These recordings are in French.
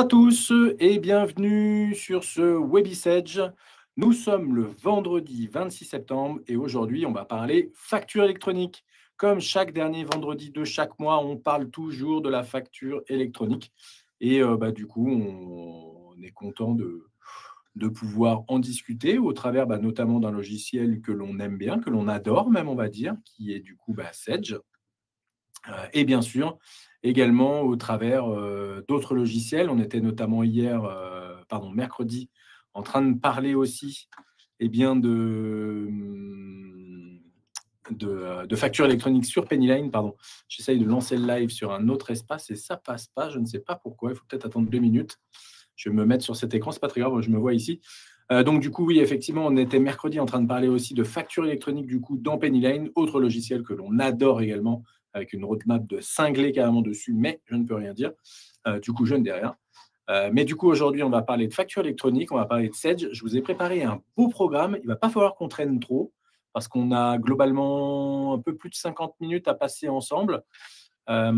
à tous et bienvenue sur ce Webisage. Nous sommes le vendredi 26 septembre et aujourd'hui, on va parler facture électronique. Comme chaque dernier vendredi de chaque mois, on parle toujours de la facture électronique. Et du coup, on est content de pouvoir en discuter au travers notamment d'un logiciel que l'on aime bien, que l'on adore même, on va dire, qui est du coup Sage. Et bien sûr, également au travers d'autres logiciels. On était notamment mercredi, en train de parler aussi de facture électronique sur Pennyline. Pardon. J'essaye de lancer le live sur un autre espace et ça passe pas. Je ne sais pas pourquoi. Il faut peut-être attendre 2 minutes. Je vais me mettre sur cet écran. C'est pas très grave. Je me vois ici. Donc, du coup, oui, effectivement, on était mercredi en train de parler aussi de facture électronique du coup dans Pennyline, autre logiciel que l'on adore également, avec une roadmap de cinglé carrément dessus, mais je ne peux rien dire. Du coup, je ne dis rien. Mais du coup, aujourd'hui, on va parler de facture électronique, on va parler de Sage. Je vous ai préparé un beau programme. Il ne va pas falloir qu'on traîne trop, parce qu'on a globalement un peu plus de 50 minutes à passer ensemble. Ça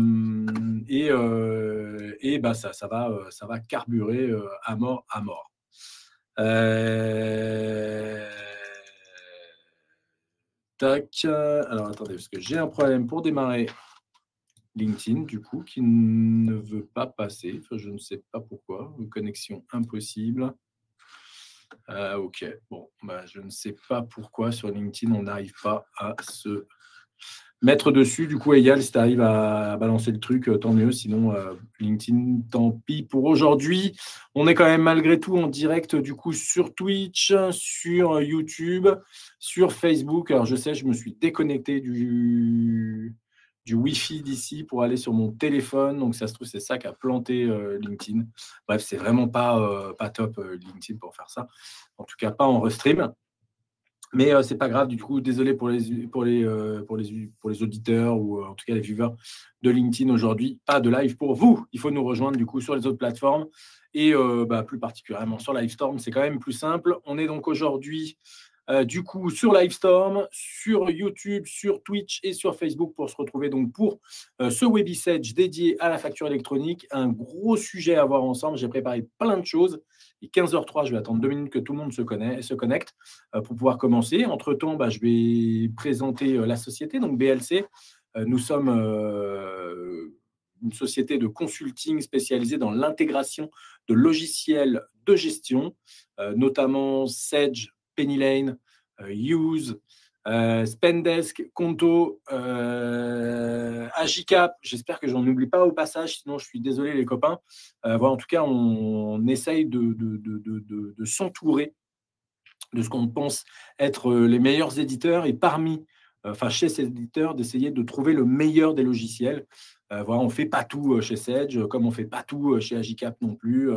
va carburer à mort, à mort. Tac. Alors, attendez, parce que j'ai un problème pour démarrer LinkedIn, du coup, qui ne veut pas passer. Enfin, je ne sais pas pourquoi. Connexion impossible. OK. Bon, je ne sais pas pourquoi sur LinkedIn, on n'arrive pas à se mettre dessus. Du coup, Eyal, si tu arrives à balancer le truc, tant mieux. Sinon, LinkedIn, tant pis pour aujourd'hui. On est quand même malgré tout en direct du coup sur Twitch, sur YouTube, sur Facebook. Alors, je sais, je me suis déconnecté du Wi-Fi d'ici pour aller sur mon téléphone. Donc, ça se trouve, c'est ça qui a planté LinkedIn. Bref, c'est vraiment pas top LinkedIn pour faire ça. En tout cas, pas en restream. Mais c'est pas grave, du coup, désolé pour les auditeurs ou en tout cas les viewers de LinkedIn aujourd'hui. Pas de live pour vous. Il faut nous rejoindre du coup sur les autres plateformes et plus particulièrement sur Livestorm. C'est quand même plus simple. On est donc aujourd'hui du coup sur Livestorm, sur YouTube, sur Twitch et sur Facebook pour se retrouver donc pour ce Webisage dédié à la facture électronique. Un gros sujet à voir ensemble. J'ai préparé plein de choses. Et 15h03, je vais attendre 2 minutes que tout le monde se connecte pour pouvoir commencer. Entre-temps, je vais présenter la société, donc BLC. Nous sommes une société de consulting spécialisée dans l'intégration de logiciels de gestion, notamment Sage, Pennyline, Use, Spendesk, Conto, Agicap. J'espère que j'en oublie pas au passage, sinon je suis désolé les copains. En tout cas, on essaye de s'entourer de ce qu'on pense être les meilleurs éditeurs et chez ces éditeurs, d'essayer de trouver le meilleur des logiciels. On ne fait pas tout chez Sage, comme on ne fait pas tout chez Agicap non plus,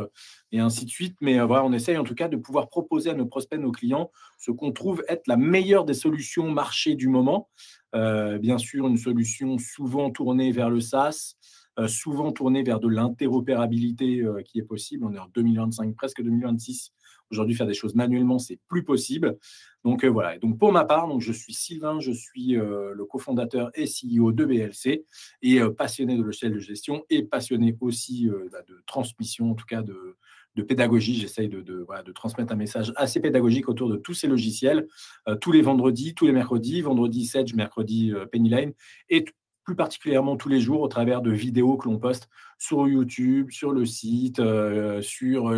et ainsi de suite. Mais on essaye en tout cas de pouvoir proposer à nos prospects, nos clients, ce qu'on trouve être la meilleure des solutions marché du moment. Bien sûr, une solution souvent tournée vers le SaaS, souvent tournée vers de l'interopérabilité qui est possible. On est en 2025, presque 2026. Aujourd'hui, faire des choses manuellement, c'est plus possible. Donc voilà. Et donc pour ma part, donc je suis Sylvain, je suis le cofondateur et CEO de BLC et passionné de logiciels de gestion et passionné aussi de transmission, en tout cas de pédagogie. J'essaye de transmettre un message assez pédagogique autour de tous ces logiciels tous les vendredis, tous les mercredis, vendredi Sage, mercredi Pennyline et plus particulièrement tous les jours au travers de vidéos que l'on poste sur YouTube, sur le site, sur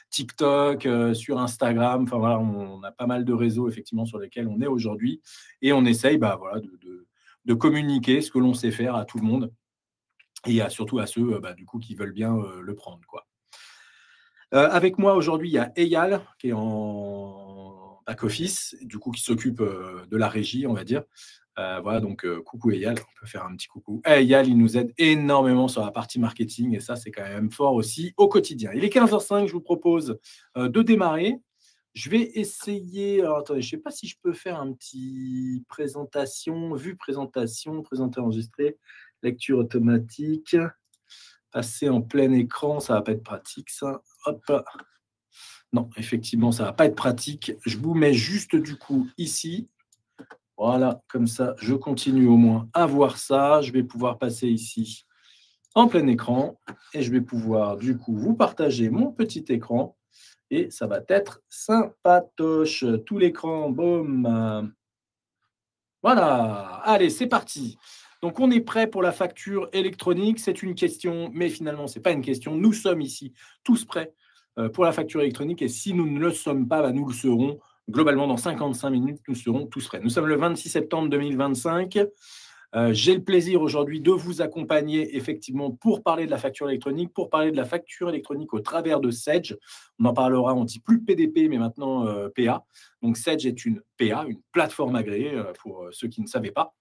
TikTok, sur Instagram. Enfin voilà, on a pas mal de réseaux effectivement sur lesquels on est aujourd'hui et on essaye de communiquer ce que l'on sait faire à tout le monde et surtout à ceux du coup qui veulent bien le prendre quoi. Avec moi aujourd'hui, il y a Eyal qui est en back-office, du coup qui s'occupe de la régie, on va dire. Coucou Eyal, on peut faire un petit coucou. Eyal, il nous aide énormément sur la partie marketing et ça, c'est quand même fort aussi au quotidien. Il est 15h05, je vous propose de démarrer. Je vais essayer, alors attendez, je ne sais pas si je peux faire un petit présentation, vue présentation, présenter enregistré, lecture automatique. Passer en plein écran, ça ne va pas être pratique, ça. Hop. Non, effectivement, ça ne va pas être pratique. Je vous mets juste du coup ici. Voilà, comme ça, je continue au moins à voir ça. Je vais pouvoir passer ici en plein écran et je vais pouvoir du coup vous partager mon petit écran et ça va être sympatoche. Tout l'écran, boum. Voilà, allez, c'est parti. Donc, on est prêt pour la facture électronique. C'est une question, mais finalement, ce n'est pas une question. Nous sommes ici tous prêts pour la facture électronique. Et si nous ne le sommes pas, bah, nous le serons. Globalement, dans 55 minutes, nous serons tous prêts. Nous sommes le 26 septembre 2025. J'ai le plaisir aujourd'hui de vous accompagner effectivement pour parler de la facture électronique, pour parler de la facture électronique au travers de Sedge. On en parlera, on ne dit plus PDP, mais maintenant PA. Donc Sedge est une PA, une plateforme agréée pour ceux qui ne savaient pas.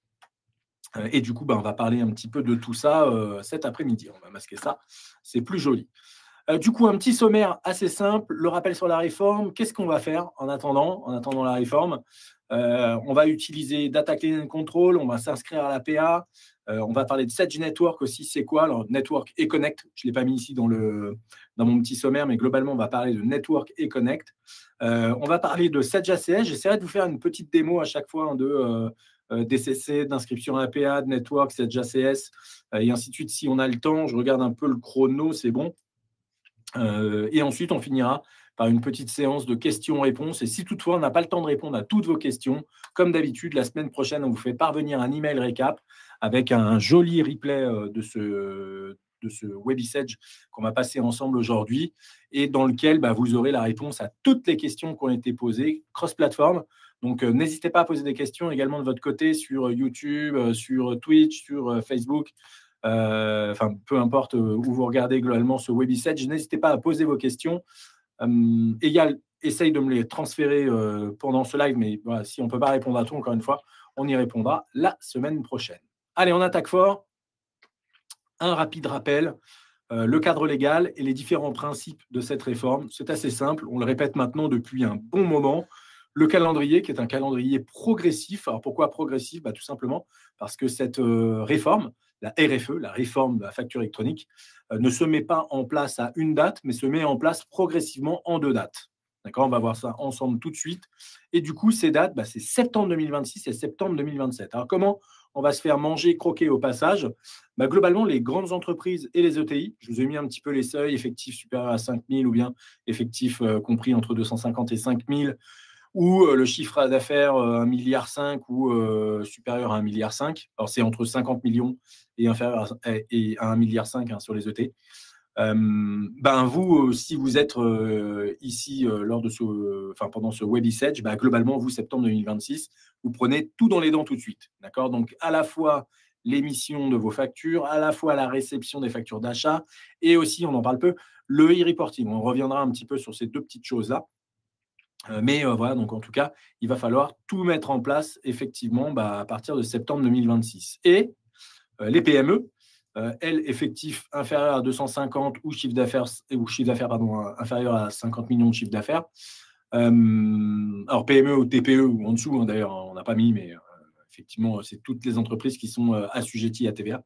Et du coup, on va parler un petit peu de tout ça cet après-midi. On va masquer ça, c'est plus joli. Du coup, un petit sommaire assez simple, le rappel sur la réforme. Qu'est-ce qu'on va faire en attendant la réforme? On va utiliser Data Clean and Control, on va s'inscrire à la PA, on va parler de Sedge Network aussi, c'est quoi? Alors, Network et Connect, je ne l'ai pas mis ici dans mon petit sommaire, mais globalement, on va parler de Network et Connect. On va parler de Sedge ACS, j'essaierai de vous faire une petite démo à chaque fois de DCC, d'inscription à la PA, de Network, Sedge ACS, et ainsi de suite. Si on a le temps, je regarde un peu le chrono, c'est bon. Et ensuite, on finira par une petite séance de questions-réponses. Et si toutefois, on n'a pas le temps de répondre à toutes vos questions, comme d'habitude, la semaine prochaine, on vous fait parvenir un email récap avec un joli replay de ce WebISedge qu'on va passer ensemble aujourd'hui et dans lequel vous aurez la réponse à toutes les questions qui ont été posées cross-platform. Donc, n'hésitez pas à poser des questions également de votre côté sur YouTube, sur Twitch, sur Facebook. Peu importe où vous regardez globalement ce WebISedge, n'hésitez pas à poser vos questions. Essaye de me les transférer pendant ce live, mais voilà, si on ne peut pas répondre à tout, encore une fois, on y répondra la semaine prochaine. Allez, on attaque fort. Un rapide rappel, le cadre légal et les différents principes de cette réforme. C'est assez simple, on le répète maintenant depuis un bon moment. Le calendrier, qui est un calendrier progressif. Alors, pourquoi progressif? Tout simplement parce que cette réforme, la RFE, la réforme de la facture électronique, ne se met pas en place à une date, mais se met en place progressivement en 2 dates. D'accord? On va voir ça ensemble tout de suite. Et du coup, ces dates, c'est septembre 2026 et septembre 2027. Alors, comment on va se faire manger, croquer au passage? Globalement, les grandes entreprises et les ETI, je vous ai mis un petit peu les seuils, effectifs supérieurs à 5 000 ou bien effectifs compris entre 250 et 5 000, ou le chiffre d'affaires 1,5 milliard ou supérieur à 1,5 milliard. Alors, c'est entre 50 millions et inférieur à 1,5 milliard sur les ET. Vous, si vous êtes ici lors de pendant ce WebISedge, globalement, vous, septembre 2026, vous prenez tout dans les dents tout de suite. D'accord? Donc, à la fois l'émission de vos factures, à la fois la réception des factures d'achat, et aussi, on en parle peu, le e-reporting. On reviendra un petit peu sur ces 2 petites choses-là. Mais voilà, donc en tout cas, il va falloir tout mettre en place effectivement à partir de septembre 2026. Et les PME, elles, effectifs inférieurs à 250 ou chiffre d'affaires inférieur à 50 millions de chiffre d'affaires. Alors PME ou TPE ou en dessous, d'ailleurs, on n'a pas mis, mais effectivement, c'est toutes les entreprises qui sont assujetties à TVA.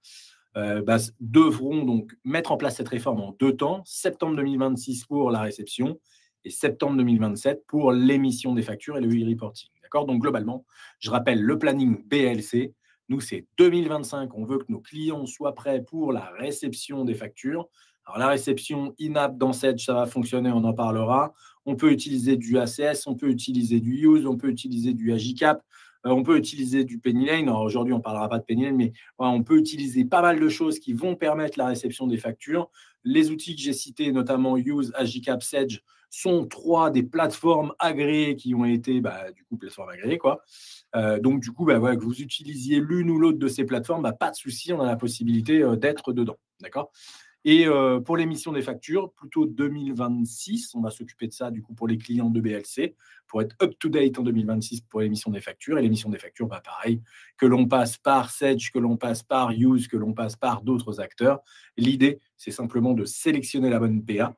Devront donc mettre en place cette réforme en 2 temps, septembre 2026 pour la réception et septembre 2027 pour l'émission des factures et le e-reporting. D'accord? Donc, globalement, je rappelle le planning BLC. Nous, c'est 2025. On veut que nos clients soient prêts pour la réception des factures. Alors, la réception in-app dans Sedge, ça va fonctionner, on en parlera. On peut utiliser du ACS, on peut utiliser du Use, on peut utiliser du AGCAP, on peut utiliser du PennyLane. Alors, aujourd'hui, on ne parlera pas de PennyLane, mais voilà, on peut utiliser pas mal de choses qui vont permettre la réception des factures. Les outils que j'ai cités, notamment Use, AGCAP, Sedge, sont 3 des plateformes agréées qui ont été, du coup, plateformes agréées, quoi. Donc, du coup, voilà, que vous utilisiez l'une ou l'autre de ces plateformes, pas de souci, on a la possibilité d'être dedans. D'accord? Et pour l'émission des factures, plutôt 2026, on va s'occuper de ça, du coup, pour les clients de BLC, pour être up-to-date en 2026 pour l'émission des factures. Et l'émission des factures, pareil, que l'on passe par Sedge, que l'on passe par Use, que l'on passe par d'autres acteurs. L'idée, c'est simplement de sélectionner la bonne PA,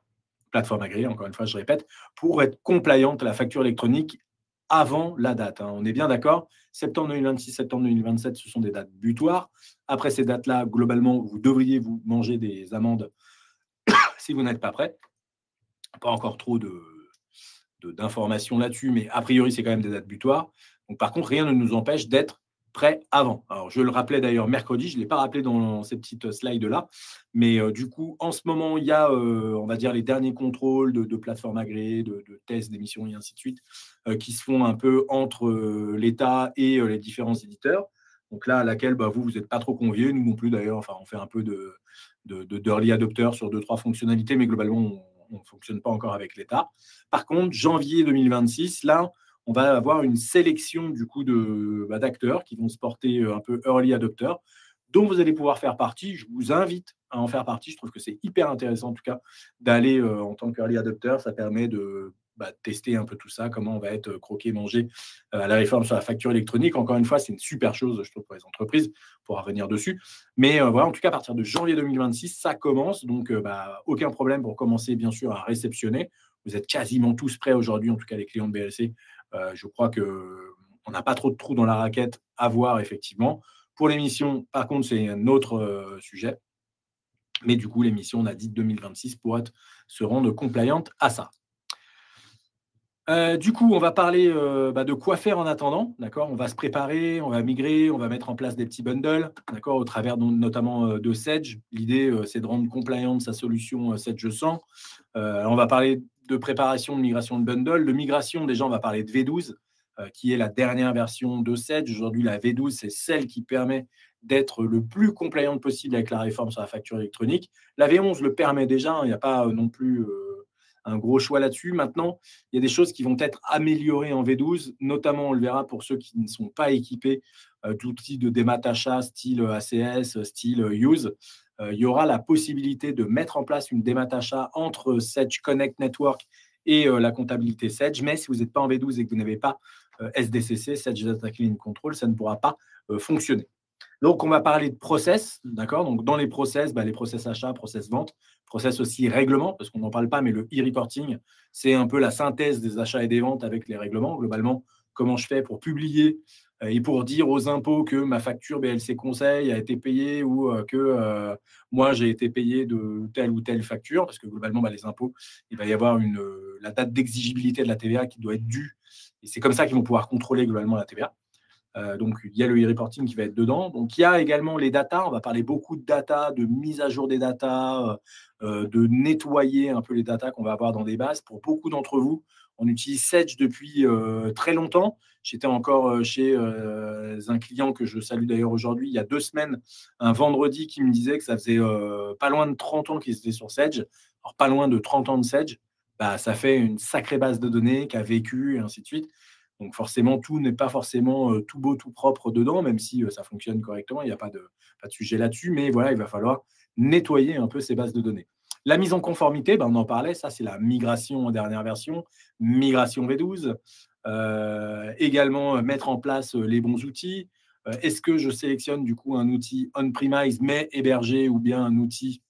plateforme agréée, encore une fois, je répète, pour être compliante à la facture électronique avant la date. On est bien d'accord? Septembre 2026, septembre 2027, ce sont des dates butoirs. Après ces dates-là, globalement, vous devriez vous manger des amendes si vous n'êtes pas prêt. Pas encore trop d'informations là-dessus, mais a priori, c'est quand même des dates butoirs. Donc, par contre, rien ne nous empêche d'être prêt avant. Alors, je le rappelais d'ailleurs mercredi, je ne l'ai pas rappelé dans ces petites slides-là, mais du coup, en ce moment, il y a, on va dire, les derniers contrôles de plateformes agréées, de tests d'émissions et ainsi de suite, qui se font un peu entre l'État et les différents éditeurs. Donc là, à laquelle vous n'êtes pas trop conviés, nous non plus d'ailleurs. Enfin, on fait un peu d'early adopter sur 2-3 fonctionnalités, mais globalement, on ne fonctionne pas encore avec l'État. Par contre, janvier 2026, là, on va avoir une sélection du coup d'acteurs qui vont se porter un peu early adopteurs, dont vous allez pouvoir faire partie. Je vous invite à en faire partie. Je trouve que c'est hyper intéressant en tout cas d'aller en tant qu'early adopteur. Ça permet de tester un peu tout ça, comment on va être croqué, mangé à la réforme sur la facture électronique. Encore une fois, c'est une super chose, je trouve, pour les entreprises, pour revenir dessus. Mais voilà, en tout cas, à partir de janvier 2026, ça commence. Donc, aucun problème pour commencer, bien sûr, à réceptionner. Vous êtes quasiment tous prêts aujourd'hui, en tout cas les clients de BLC. Je crois qu'on n'a pas trop de trous dans la raquette à voir, effectivement. Pour l'émission, par contre, c'est un autre sujet. Mais du coup, l'émission, on a dit 2026 pour se rendre compliant à ça. Du coup, on va parler de quoi faire en attendant. D'accord, on va se préparer, on va migrer, on va mettre en place des petits bundles, d'accord, au travers notamment de Sedge. L'idée, c'est de rendre compliant sa solution Sedge 100. On va parler de préparation de migration de bundle. De migration, déjà, on va parler de V12, qui est la dernière version de Sedge. Aujourd'hui, la V12, c'est celle qui permet d'être le plus compliant possible avec la réforme sur la facture électronique. La V11 le permet déjà, il n'y a pas non plus un gros choix là-dessus. Maintenant, il y a des choses qui vont être améliorées en V12, notamment, on le verra pour ceux qui ne sont pas équipés d'outils de démat achat style ACS, style Use. Il y aura la possibilité de mettre en place une démat achat entre Sedge Connect Network et la comptabilité Sedge. Mais si vous n'êtes pas en V12 et que vous n'avez pas SDCC, Sedge Data Cleaning Control, ça ne pourra pas fonctionner. Donc, on va parler de process, d'accord. Donc, dans les process achat, process vente, process aussi règlement, parce qu'on n'en parle pas, mais le e-reporting, c'est un peu la synthèse des achats et des ventes avec les règlements. Globalement, comment je fais pour publier et pour dire aux impôts que ma facture BLC Conseil a été payée ou que moi, j'ai été payé de telle ou telle facture, parce que globalement, les impôts, il va y avoir la date d'exigibilité de la TVA qui doit être due. Et c'est comme ça qu'ils vont pouvoir contrôler globalement la TVA. Donc, il y a le e-reporting qui va être dedans. Donc, il y a également les data. On va parler beaucoup de data, de mise à jour des data, de nettoyer un peu les data qu'on va avoir dans des bases. Pour beaucoup d'entre vous, on utilise Sedge depuis très longtemps. J'étais encore chez un client que je salue d'ailleurs aujourd'hui, il y a 2 semaines, un vendredi, qui me disait que ça faisait pas loin de 30 ans qu'ils étaient sur Sedge. Alors, pas loin de 30 ans de Sedge, ça fait une sacrée base de données qui a vécu, et ainsi de suite. Donc forcément, tout n'est pas forcément tout beau, tout propre dedans, même si ça fonctionne correctement, il n'y a pas de sujet là-dessus. Mais voilà, il va falloir nettoyer un peu ces bases de données. La mise en conformité, on en parlait, ça c'est la migration en dernière version, migration V12. Également, mettre en place les bons outils. Est-ce que je sélectionne du coup un outil on-premise mais hébergé ou bien un outil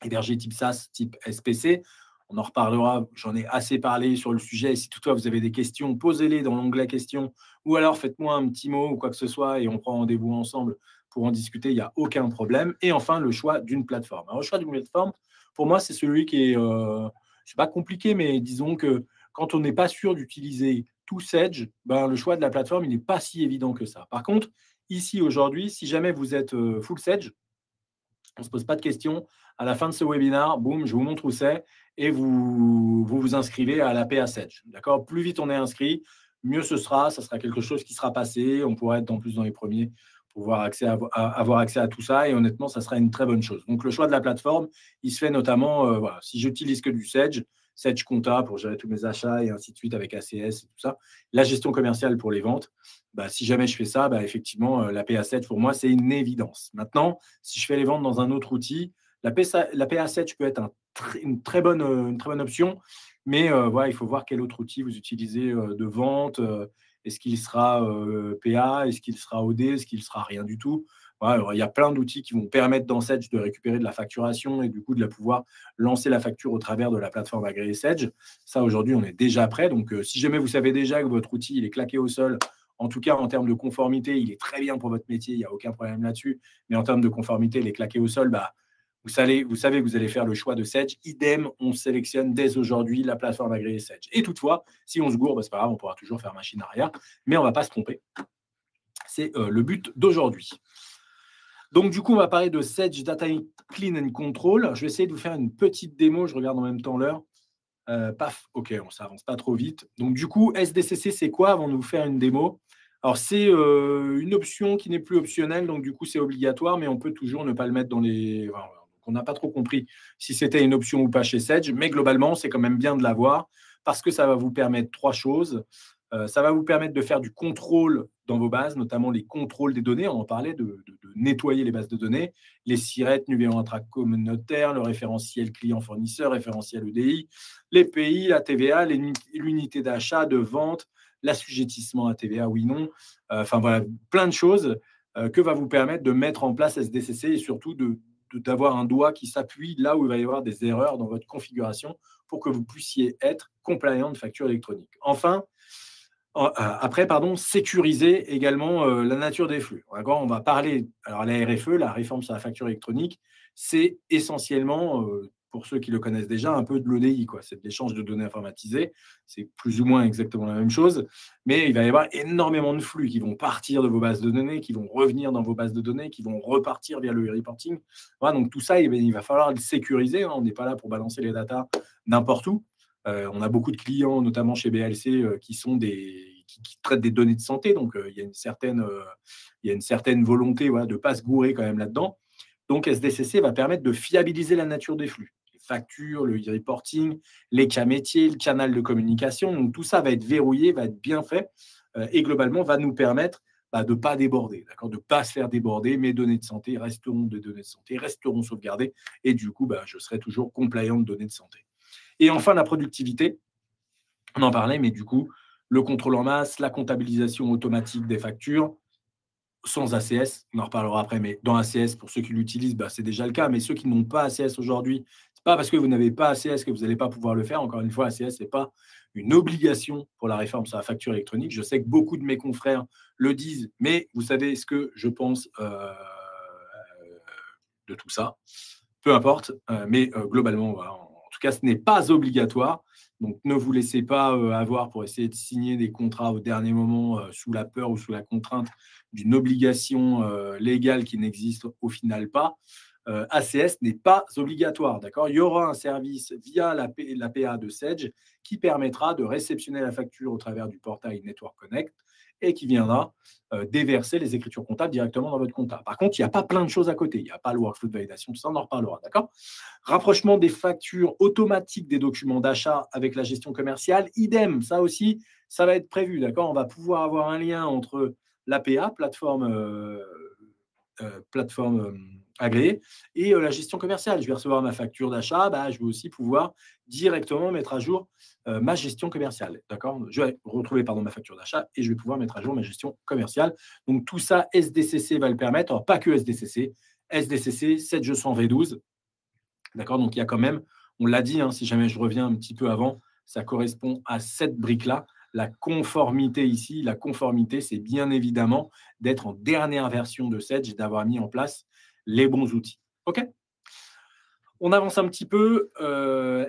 hébergé type SaaS, type SPC? On en reparlera, j'en ai assez parlé sur le sujet. Si toutefois vous avez des questions, posez-les dans l'onglet questions ou alors faites-moi un petit mot ou quoi que ce soit et on prend rendez-vous ensemble pour en discuter, il n'y a aucun problème. Et enfin, le choix d'une plateforme. Alors, le choix d'une plateforme, pour moi, c'est celui qui est, c'est pas compliqué, mais disons que quand on n'est pas sûr d'utiliser tout Sedge, le choix de la plateforme, il n'est pas si évident que ça. Par contre, ici, aujourd'hui, si jamais vous êtes full Sedge, on ne se pose pas de questions. À la fin de ce webinaire, boum, je vous montre où c'est et vous inscrivez à la PA Sedge. D'accord. Plus vite on est inscrit, mieux ce sera. Ça sera quelque chose qui sera passé. On pourra être en plus dans les premiers pour avoir accès à tout ça. Et honnêtement, ça sera une très bonne chose. Donc, le choix de la plateforme, il se fait notamment, si j'utilise que du Sedge, Sedge Compta pour gérer tous mes achats et ainsi de suite avec ACS et tout ça. La gestion commerciale pour les ventes. Si jamais je fais ça, effectivement, la PA7, pour moi, c'est une évidence. Maintenant, si je fais les ventes dans un autre outil, la PA7 peut être une très bonne option, mais il faut voir quel autre outil vous utilisez de vente. Est-ce qu'il sera PA? Est-ce qu'il sera OD? Est-ce qu'il sera rien du tout? Alors, il y a plein d'outils qui vont permettre dans Sedge de récupérer de la facturation et du coup de pouvoir lancer la facture au travers de la plateforme agréée Sedge. Ça, aujourd'hui, on est déjà prêt. Donc, si jamais vous savez déjà que votre outil il est claqué au sol, en tout cas, en termes de conformité, il est très bien pour votre métier, il n'y a aucun problème là-dessus. Mais en termes de conformité, il est claqué au sol, vous savez que vous allez faire le choix de Sedge. Idem, on sélectionne dès aujourd'hui la plateforme agréée Sedge. Et toutefois, si on se gourre, c'est pas grave, on pourra toujours faire machine arrière, mais on ne va pas se tromper. C'est le but d'aujourd'hui. Donc, du coup, on va parler de Sage Data Clean and Control. Je vais essayer de vous faire une petite démo. Je regarde en même temps l'heure. Paf, OK, on s'avance pas trop vite. Donc, du coup, SDCC, c'est quoi avant de vous faire une démo? Alors, c'est une option qui n'est plus optionnelle. Donc, du coup, c'est obligatoire, mais on peut toujours ne pas le mettre dans les. Enfin, voilà. Donc, on n'a pas trop compris si c'était une option ou pas chez Sage. Mais globalement, c'est quand même bien de l'avoir parce que ça va vous permettre trois choses. Ça va vous permettre de faire du contrôle dans vos bases, notamment les contrôles des données. On en parlait de nettoyer les bases de données, les SIRET, numéro intracommunautaire, le référentiel client-fournisseur, référentiel EDI, les pays, la TVA, l'unité d'achat, de vente, l'assujettissement à TVA, oui, non. Enfin voilà, plein de choses que va vous permettre de mettre en place SDCC et surtout d'avoir un doigt qui s'appuie là où il va y avoir des erreurs dans votre configuration pour que vous puissiez être compliant de facture électronique. Enfin, après, sécuriser également la nature des flux. On va parler, alors la RFE, la réforme sur la facture électronique, c'est essentiellement, pour ceux qui le connaissent déjà, un peu de l'ODI, quoi. C'est de l'échange de données informatisées. C'est plus ou moins exactement la même chose, mais il va y avoir énormément de flux qui vont partir de vos bases de données, qui vont revenir dans vos bases de données, qui vont repartir via le reporting. Voilà, donc tout ça, il va falloir le sécuriser, hein. On n'est pas là pour balancer les datas n'importe où. On a beaucoup de clients, notamment chez BLC, qui traitent des données de santé. Donc, il y a une certaine volonté, voilà, de ne pas se gourer quand même là-dedans. Donc, SDCC va permettre de fiabiliser la nature des flux. Les factures, le e-reporting, les cas métiers, le canal de communication. Donc, tout ça va être verrouillé, va être bien fait et globalement va nous permettre de ne pas déborder, d'accord, de ne pas se faire déborder. Mes données de santé resteront des données de santé, resteront sauvegardées et du coup, je serai toujours compliant de données de santé. Et enfin, la productivité, on en parlait, mais du coup, le contrôle en masse, la comptabilisation automatique des factures, sans ACS, on en reparlera après, mais dans ACS, pour ceux qui l'utilisent, c'est déjà le cas, mais ceux qui n'ont pas ACS aujourd'hui, ce n'est pas parce que vous n'avez pas ACS que vous n'allez pas pouvoir le faire. Encore une fois, ACS, ce n'est pas une obligation pour la réforme sur la facture électronique. Je sais que beaucoup de mes confrères le disent, mais vous savez ce que je pense de tout ça. Peu importe, mais globalement, voilà. En tout cas, ce n'est pas obligatoire. Donc, ne vous laissez pas avoir pour essayer de signer des contrats au dernier moment sous la peur ou sous la contrainte d'une obligation légale qui n'existe au final pas. ACS n'est pas obligatoire, d'accord? Il y aura un service via la PA de Sage qui permettra de réceptionner la facture au travers du portail Network Connect et qui viendra déverser les écritures comptables directement dans votre compta. Par contre, il n'y a pas plein de choses à côté. Il n'y a pas le workflow de validation, tout ça, on en reparlera, d'accord? Rapprochement des factures automatiques des documents d'achat avec la gestion commerciale, idem, ça aussi, ça va être prévu, d'accord? On va pouvoir avoir un lien entre l'APA, plateforme agréée, et la gestion commerciale. Je vais recevoir ma facture d'achat, je vais aussi pouvoir directement mettre à jour ma gestion commerciale. D'accord? Je vais retrouver ma facture d'achat et je vais pouvoir mettre à jour ma gestion commerciale. Donc tout ça, SDCC va le permettre. Alors pas que SDCC, SDCC 7G100 V12. D'accord? Donc il y a quand même, on l'a dit, si jamais je reviens un petit peu avant, ça correspond à cette brique-là. La conformité ici, la conformité, c'est bien évidemment d'être en dernière version de Sage et d'avoir mis en place les bons outils. OK? On avance un petit peu.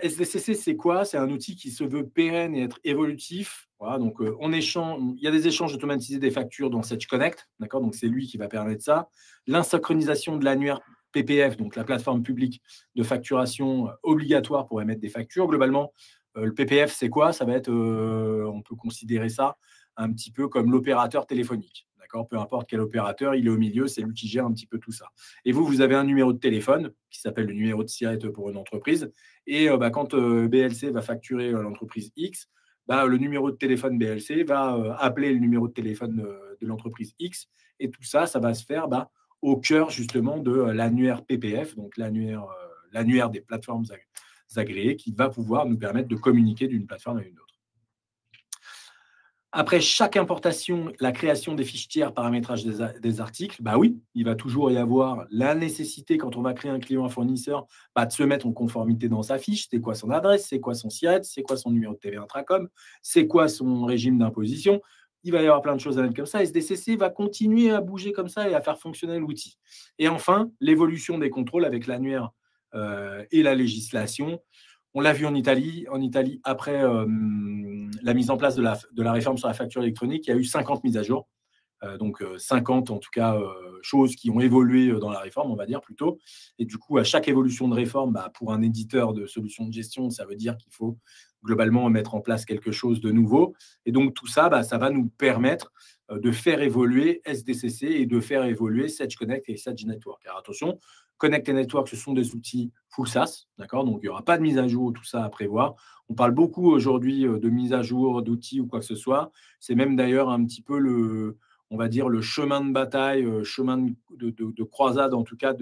SDCC, c'est quoi? C'est un outil qui se veut pérenne et être évolutif. Voilà, donc il y a des échanges automatisés des factures dans Sage Connect. D'accord? Donc c'est lui qui va permettre ça. L'insynchronisation de l'annuaire PPF, donc la plateforme publique de facturation obligatoire pour émettre des factures. Globalement, le PPF, c'est quoi? Ça va être, on peut considérer ça un petit peu comme l'opérateur téléphonique. D'accord? Peu importe quel opérateur, il est au milieu, c'est lui qui gère un petit peu tout ça. Et vous avez un numéro de téléphone qui s'appelle le numéro de SIRET pour une entreprise. Et quand BLC va facturer l'entreprise X, le numéro de téléphone BLC va appeler le numéro de téléphone de l'entreprise X. Et tout ça, ça va se faire au cœur justement de l'annuaire PPF, donc l'annuaire des plateformes agréées, qui va pouvoir nous permettre de communiquer d'une plateforme à une autre. Après chaque importation, la création des fiches tiers, paramétrage des articles, oui, il va toujours y avoir la nécessité, quand on va créer un client, un fournisseur, de se mettre en conformité dans sa fiche. C'est quoi son adresse, c'est quoi son SIRET, c'est quoi son numéro de TVA Intracom, c'est quoi son régime d'imposition. Il va y avoir plein de choses à mettre comme ça. SDCC va continuer à bouger comme ça et à faire fonctionner l'outil. Et enfin, l'évolution des contrôles avec l'annuaire et la législation. On l'a vu en Italie. En Italie, après la mise en place de la réforme sur la facture électronique, il y a eu 50 mises à jour. Donc 50 en tout cas choses qui ont évolué dans la réforme, on va dire plutôt. Et du coup, à chaque évolution de réforme, pour un éditeur de solutions de gestion, ça veut dire qu'il faut globalement mettre en place quelque chose de nouveau. Et donc tout ça, ça va nous permettre de faire évoluer SDCC et de faire évoluer Sedge Connect et Sedge Network. Alors attention, Connect et Network, ce sont des outils full SaaS, d'accord? Donc il n'y aura pas de mise à jour, tout ça à prévoir. On parle beaucoup aujourd'hui de mise à jour d'outils ou quoi que ce soit. C'est même d'ailleurs un petit peu on va dire, le chemin de bataille, chemin de croisade, en tout cas,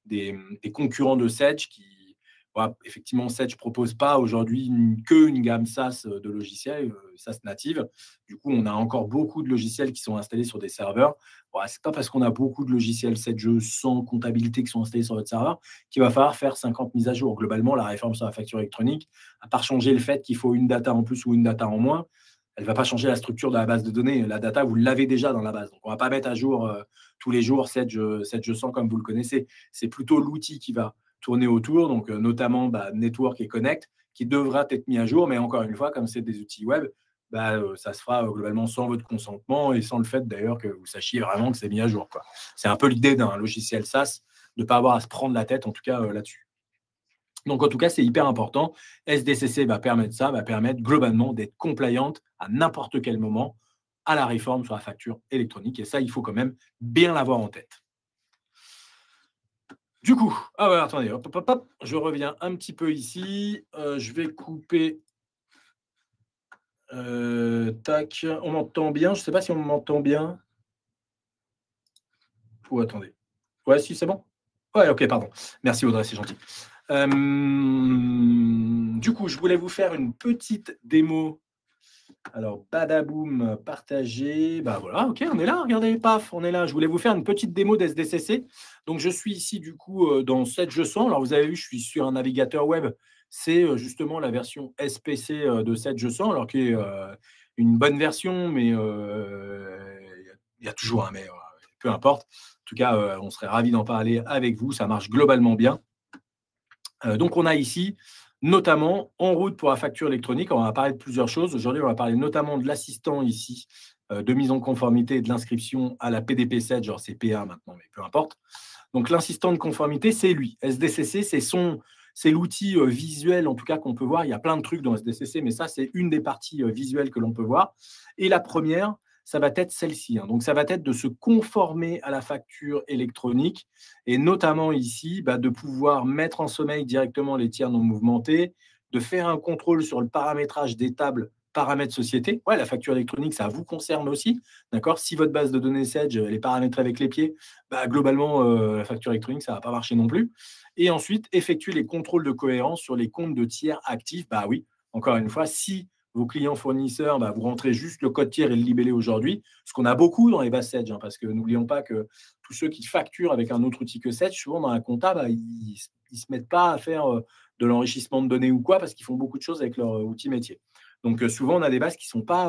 des concurrents de Sedge qui, voilà, effectivement, Sedge ne propose pas aujourd'hui qu'une gamme SaaS de logiciels, SaaS native. Du coup, on a encore beaucoup de logiciels qui sont installés sur des serveurs. Voilà, ce n'est pas parce qu'on a beaucoup de logiciels Sedge sans comptabilité qui sont installés sur votre serveur qu'il va falloir faire 50 mises à jour. Globalement, la réforme sur la facture électronique, à part changer le fait qu'il faut une data en plus ou une data en moins, elle ne va pas changer la structure de la base de données. La data, vous l'avez déjà dans la base. Donc, on ne va pas mettre à jour tous les jours Sedge 100 comme vous le connaissez. C'est plutôt l'outil qui va tourner autour, donc notamment Network et Connect, qui devra être mis à jour. Mais encore une fois, comme c'est des outils web, ça se fera globalement sans votre consentement et sans le fait d'ailleurs que vous sachiez vraiment que c'est mis à jour, quoi. C'est un peu l'idée d'un logiciel SaaS, de ne pas avoir à se prendre la tête, en tout cas là-dessus. Donc, en tout cas, c'est hyper important. SDCC va permettre ça, va permettre globalement d'être compliant à n'importe quel moment à la réforme sur la facture électronique. Et ça, il faut quand même bien l'avoir en tête. Du coup, attendez, hop, je reviens un petit peu ici. Je vais couper. Tac, on m'entend bien. Je ne sais pas si on m'entend bien. Ou attendez. Ouais, si, c'est bon. Ouais, ok, pardon. Merci Audrey, c'est gentil. Du coup, je voulais vous faire une petite démo. Alors, badaboum, partagé. Voilà, ok, on est là, regardez, paf, on est là. Je voulais vous faire une petite démo d'SDCC. Donc, je suis ici, du coup, dans Sedge 100. Alors, vous avez vu, je suis sur un navigateur web. C'est justement la version SPC de Sedge 100, alors qui est une bonne version, mais il y a toujours un mais, peu importe. En tout cas, on serait ravis d'en parler avec vous. Ça marche globalement bien. Donc, on a ici, notamment, en route pour la facture électronique. On va parler de plusieurs choses. Aujourd'hui, on va parler notamment de l'assistant ici, de mise en conformité et de l'inscription à la PDP7, genre c'est PA maintenant, mais peu importe. Donc, l'assistant de conformité, c'est lui. SDCC, c'est l'outil visuel, en tout cas, qu'on peut voir. Il y a plein de trucs dans SDCC, mais ça, c'est une des parties visuelles que l'on peut voir. Et la première, ça va être celle-ci. Donc, ça va être de se conformer à la facture électronique et notamment ici, de pouvoir mettre en sommeil directement les tiers non mouvementés, de faire un contrôle sur le paramétrage des tables paramètres société. Ouais, la facture électronique, ça vous concerne aussi. D'accord. Si votre base de données Sedge elle est paramétrée avec les pieds, globalement, la facture électronique, ça ne va pas marcher non plus. Et ensuite, effectuer les contrôles de cohérence sur les comptes de tiers actifs. Oui, encore une fois, si vos clients fournisseurs, vous rentrez juste le code tiers et le libellé aujourd'hui, ce qu'on a beaucoup dans les bases Sedge, parce que n'oublions pas que tous ceux qui facturent avec un autre outil que Sedge, souvent dans la compta, ils ne se mettent pas à faire de l'enrichissement de données ou quoi, parce qu'ils font beaucoup de choses avec leur outil métier. Donc, souvent, on a des bases qui ne sont pas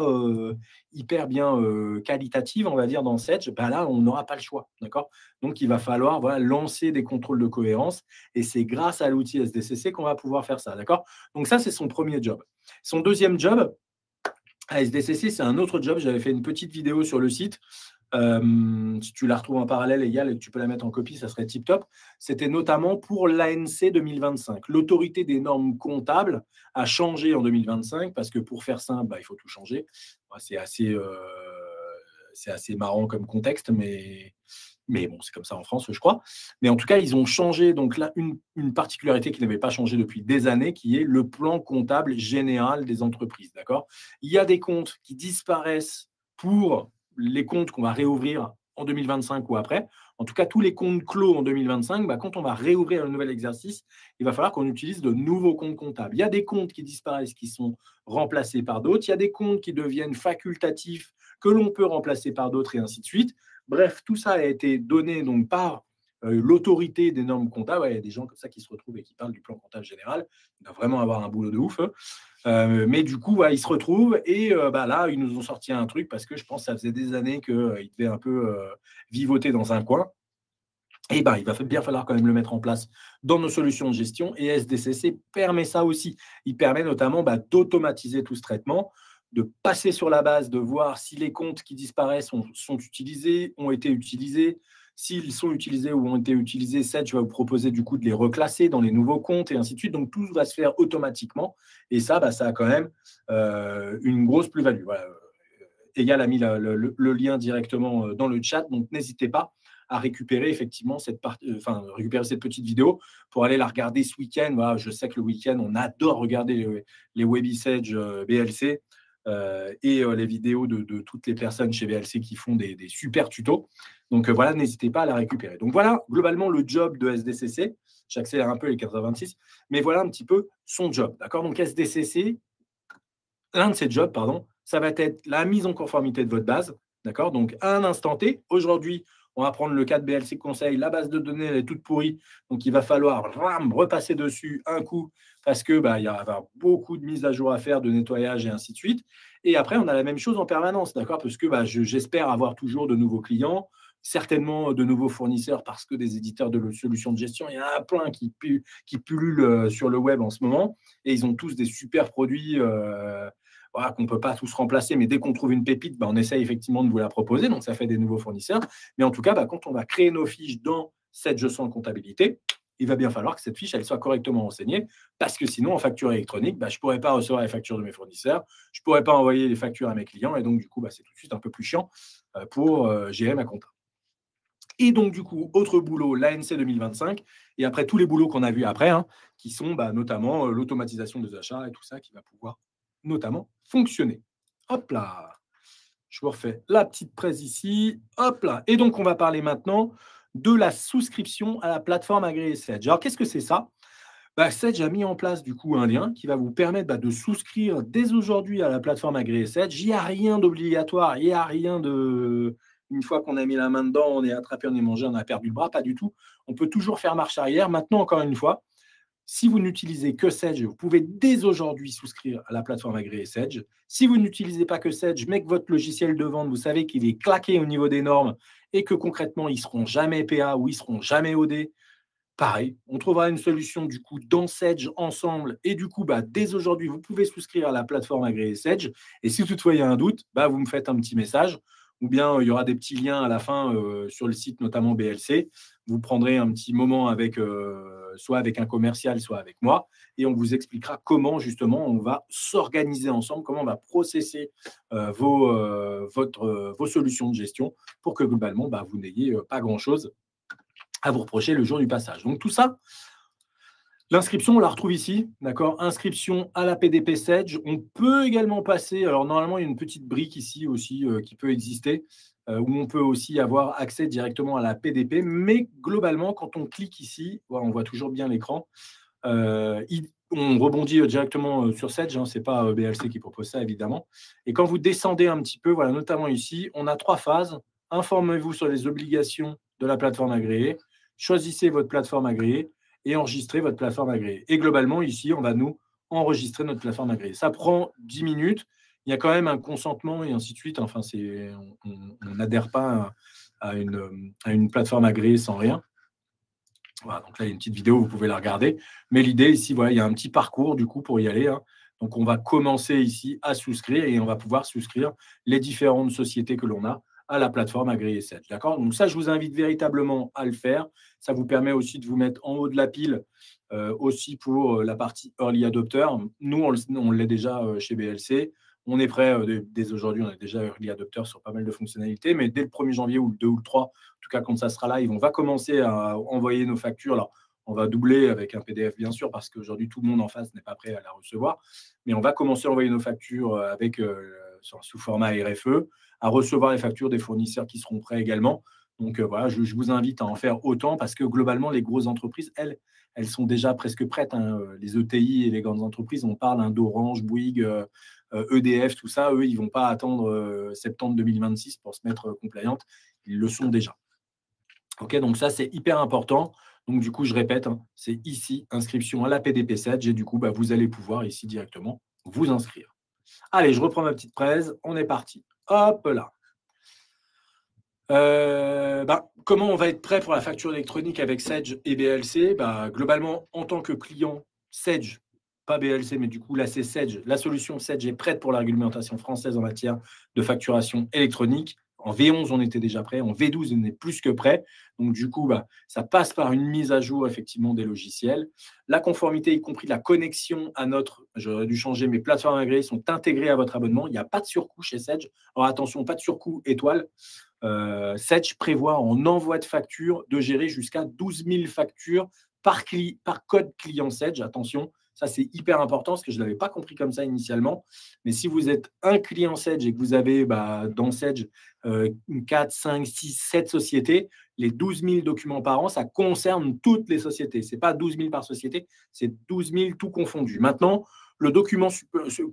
hyper bien qualitatives, on va dire, dans Sedge. Là, on n'aura pas le choix, d'accord? Donc, il va falloir lancer des contrôles de cohérence et c'est grâce à l'outil SDCC qu'on va pouvoir faire ça, d'accord? Donc, ça, c'est son premier job. Son deuxième job, à SDCC, c'est un autre job. J'avais fait une petite vidéo sur le site. Si tu la retrouves en parallèle, Égal, et que tu peux la mettre en copie, ça serait tip top. C'était notamment pour l'ANC 2025. L'autorité des normes comptables a changé en 2025 parce que pour faire simple, il faut tout changer. C'est assez marrant comme contexte, mais bon, c'est comme ça en France, je crois. Mais en tout cas, ils ont changé. Donc là, une particularité qui n'avait pas changé depuis des années, qui est le plan comptable général des entreprises. D'accord. Il y a des comptes qui disparaissent pour les comptes qu'on va réouvrir en 2025 ou après. En tout cas, tous les comptes clos en 2025, quand on va réouvrir un nouvel exercice, il va falloir qu'on utilise de nouveaux comptes comptables. Il y a des comptes qui disparaissent, qui sont remplacés par d'autres. Il y a des comptes qui deviennent facultatifs, que l'on peut remplacer par d'autres, et ainsi de suite. Bref, tout ça a été donné donc par l'autorité des normes comptables. Il y a des gens comme ça qui se retrouvent et qui parlent du plan comptable général. Ils doivent vraiment avoir un boulot de ouf. Mais du coup, ils se retrouvent et là, ils nous ont sorti un truc parce que je pense que ça faisait des années qu'ils devaient un peu vivoter dans un coin. Et il va bien falloir quand même le mettre en place dans nos solutions de gestion. Et SDCC permet ça aussi. Il permet notamment d'automatiser tout ce traitement, de passer sur la base, de voir si les comptes qui disparaissent sont utilisés, ont été utilisés. S'ils sont utilisés ou ont été utilisés, Sedge va vous proposer du coup de les reclasser dans les nouveaux comptes et ainsi de suite. Donc, tout va se faire automatiquement. Et ça, ça a quand même une grosse plus-value. Voilà. Egal a mis le lien directement dans le chat. Donc, n'hésitez pas à récupérer effectivement récupérer cette petite vidéo pour aller la regarder ce week-end. Voilà, je sais que le week-end, on adore regarder les Webisage BLC et les vidéos de toutes les personnes chez BLC qui font des super tutos. Donc voilà, n'hésitez pas à la récupérer. Donc voilà, globalement, le job de SDCC. J'accélère un peu les 426, mais voilà un petit peu son job. D'accord. Donc SDCC, l'un de ses jobs, pardon, ça va être la mise en conformité de votre base. D'accord. Donc à un instant T, aujourd'hui, on va prendre le cas de BLC Conseil. La base de données, elle est toute pourrie. Donc, il va falloir repasser dessus un coup parce que il va y avoir beaucoup de mises à jour à faire, de nettoyage et ainsi de suite. Et après, on a la même chose en permanence, d'accord? Parce que j'espère avoir toujours de nouveaux clients, certainement de nouveaux fournisseurs parce que des éditeurs de solutions de gestion, il y en a plein qui pullulent sur le web en ce moment. Et ils ont tous des super produits voilà, qu'on ne peut pas tous remplacer, mais dès qu'on trouve une pépite, on essaye effectivement de vous la proposer, donc ça fait des nouveaux fournisseurs. Mais en tout cas, quand on va créer nos fiches dans cette gestion de comptabilité, il va bien falloir que cette fiche elle soit correctement renseignée, parce que sinon, en facture électronique, je ne pourrais pas recevoir les factures de mes fournisseurs, je ne pourrais pas envoyer les factures à mes clients, et donc du coup, c'est tout de suite un peu plus chiant pour gérer ma compta. Et donc, du coup, autre boulot, l'ANC 2025, et après tous les boulots qu'on a vus après, qui sont notamment l'automatisation des achats et tout ça qui va pouvoir notamment fonctionner. Hop là, je vous refais la petite presse ici. Hop là. Et donc, on va parler maintenant de la souscription à la plateforme agréée Sedge. Alors, qu'est-ce que c'est ça? Sedge a mis en place du coup un lien qui va vous permettre de souscrire dès aujourd'hui à la plateforme agréée Sedge. Il n'y a rien d'obligatoire, il n'y a rien de... Une fois qu'on a mis la main dedans, on est attrapé, on est mangé, on a perdu le bras, pas du tout. On peut toujours faire marche arrière. Maintenant, encore une fois, si vous n'utilisez que Sedge, vous pouvez dès aujourd'hui souscrire à la plateforme agréée Sedge. Si vous n'utilisez pas que Sedge, mais que votre logiciel de vente, vous savez qu'il est claqué au niveau des normes et que concrètement, ils ne seront jamais PA ou ils ne seront jamais OD, pareil, on trouvera une solution du coup dans Sedge ensemble. Et du coup, dès aujourd'hui, vous pouvez souscrire à la plateforme agréée Sedge. Et si toutefois il y a un doute, vous me faites un petit message. Ou bien il y aura des petits liens à la fin sur le site, notamment BLC. Vous prendrez un petit moment avec soit avec un commercial, soit avec moi, et on vous expliquera comment justement on va s'organiser ensemble, comment on va processer vos solutions de gestion pour que globalement vous n'ayez pas grand-chose à vous reprocher le jour du passage. Donc tout ça, l'inscription, on la retrouve ici, d'accord? Inscription à la PDP Sedge. On peut également passer, alors normalement, il y a une petite brique ici aussi qui peut exister, où on peut aussi avoir accès directement à la PDP, mais globalement, quand on clique ici, on voit toujours bien l'écran, on rebondit directement sur Sedge, ce n'est pas BLC qui propose ça, évidemment. Et quand vous descendez un petit peu, voilà, notamment ici, on a 3 phases. Informez-vous sur les obligations de la plateforme agréée, choisissez votre plateforme agréée, et enregistrer votre plateforme agréée. Et globalement, ici, on va nous enregistrer notre plateforme agréée. Ça prend 10 minutes. Il y a quand même un consentement et ainsi de suite. Enfin, on n'adhère pas à une plateforme agréée sans rien. Voilà, donc là, il y a une petite vidéo, vous pouvez la regarder. Mais l'idée ici, voilà, il y a un petit parcours du coup pour y aller. Donc, on va commencer ici à souscrire et on va pouvoir souscrire les différentes sociétés que l'on a à la plateforme agréée Sedge. D'accord? Donc ça, je vous invite véritablement à le faire. Ça vous permet aussi de vous mettre en haut de la pile aussi pour la partie early adopter. Nous, on l'est déjà chez BLC. On est prêt dès aujourd'hui, on est déjà early adopter sur pas mal de fonctionnalités, mais dès le 1er janvier ou le 2 ou le 3, en tout cas quand ça sera live, on va commencer à envoyer nos factures. Alors, on va doubler avec un PDF, bien sûr, parce qu'aujourd'hui, tout le monde en face n'est pas prêt à la recevoir. Mais on va commencer à envoyer nos factures avec, sous format RFE, à recevoir les factures des fournisseurs qui seront prêts également. Donc, voilà, je vous invite à en faire autant parce que globalement, les grosses entreprises, elles sont déjà presque prêtes. Les ETI et les grandes entreprises, on parle d'Orange, Bouygues, EDF, tout ça. Eux, ils ne vont pas attendre septembre 2026 pour se mettre compliant. Ils le sont déjà. OK, donc ça, c'est hyper important. Donc, du coup, je répète, c'est ici, inscription à la PDP Sedge. Et du coup, vous allez pouvoir ici directement vous inscrire. Allez, je reprends ma petite presse. On est parti. Hop là. Comment on va être prêt pour la facture électronique avec Sedge et BLC? Globalement, en tant que client Sedge, pas BLC, mais du coup, là, c'est Sedge. La solution Sedge est prête pour la réglementation française en matière de facturation électronique. En V11, on était déjà prêt. En V12, on est plus que prêt. Donc, du coup, ça passe par une mise à jour, effectivement, des logiciels. La conformité, y compris la connexion à notre, j'aurais dû changer, mes plateformes agréées sont intégrées à votre abonnement. Il n'y a pas de surcoût chez Sedge. Alors, attention, pas de surcoût étoile. Sedge prévoit en envoi de facture de gérer jusqu'à 12 000 factures par code client Sedge. Attention, ça, c'est hyper important parce que je ne l'avais pas compris comme ça initialement. Mais si vous êtes un client Sedge et que vous avez dans Sedge 4, 5, 6, 7 sociétés, les 12 000 documents par an, ça concerne toutes les sociétés. Ce n'est pas 12 000 par société, c'est 12 000 tout confondu. Maintenant, le document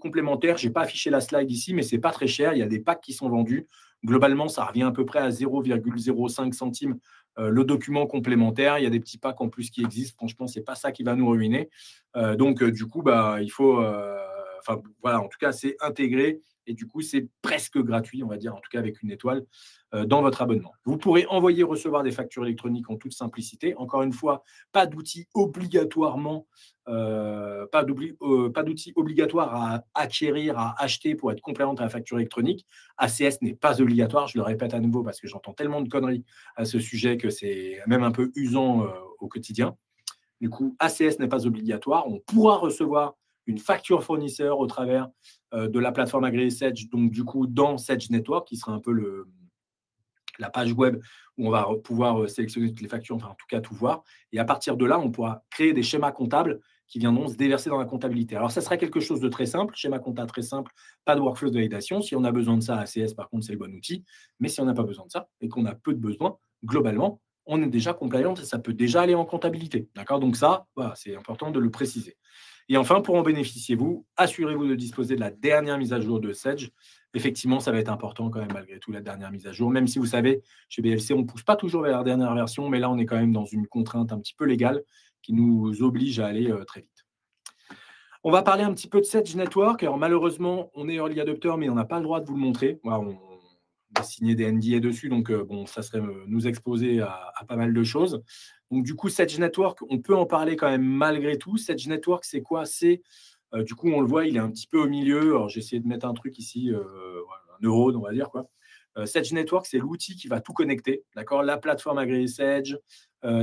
complémentaire, je n'ai pas affiché la slide ici, mais ce n'est pas très cher. Il y a des packs qui sont vendus. Globalement, ça revient à peu près à 0,05 centimes le document complémentaire. Il y a des petits packs en plus qui existent. Franchement, ce n'est pas ça qui va nous ruiner. Donc, du coup, il faut… voilà, en tout cas, c'est intégré et du coup, c'est presque gratuit, on va dire, en tout cas avec une étoile dans votre abonnement. Vous pourrez envoyer, recevoir des factures électroniques en toute simplicité. Encore une fois, pas d'outil obligatoirement, pas d'outil obligatoire à acquérir, à acheter pour être complémentaire à la facture électronique. ACS n'est pas obligatoire, je le répète à nouveau parce que j'entends tellement de conneries à ce sujet que c'est même un peu usant au quotidien. Du coup, ACS n'est pas obligatoire. On pourra recevoir une facture fournisseur au travers de la plateforme agréée Sedge, donc du coup dans Sedge Network, qui sera un peu la page web où on va pouvoir sélectionner toutes les factures, enfin en tout cas tout voir. Et à partir de là, on pourra créer des schémas comptables qui viendront se déverser dans la comptabilité. Alors, ça sera quelque chose de très simple, schéma comptable très simple, pas de workflow de validation. Si on a besoin de ça, ACS, par contre, c'est le bon outil. Mais si on n'a pas besoin de ça et qu'on a peu de besoins, globalement, on est déjà compliant et ça peut déjà aller en comptabilité. D'accord? Donc ça, voilà, c'est important de le préciser. Et enfin, pour en bénéficier, vous, assurez-vous de disposer de la dernière mise à jour de Sedge. Effectivement, ça va être important quand même, malgré tout, la dernière mise à jour. Même si vous savez, chez BLC, on ne pousse pas toujours vers la dernière version, mais là, on est quand même dans une contrainte un petit peu légale qui nous oblige à aller très vite. On va parler un petit peu de Sedge Network. Alors, malheureusement, on est early adopter, mais on n'a pas le droit de vous le montrer. Voilà, on a signé des NDA dessus, donc bon, ça serait nous exposer à pas mal de choses. Donc, du coup, Sedge Network, on peut en parler quand même malgré tout. Sedge Network, c'est quoi? C'est, du coup, on le voit, il est un petit peu au milieu. Alors, j'ai essayé de mettre un truc ici, un neurone, on va dire, quoi. Sedge Network, c'est l'outil qui va tout connecter. D'accord? La plateforme agréée Sedge,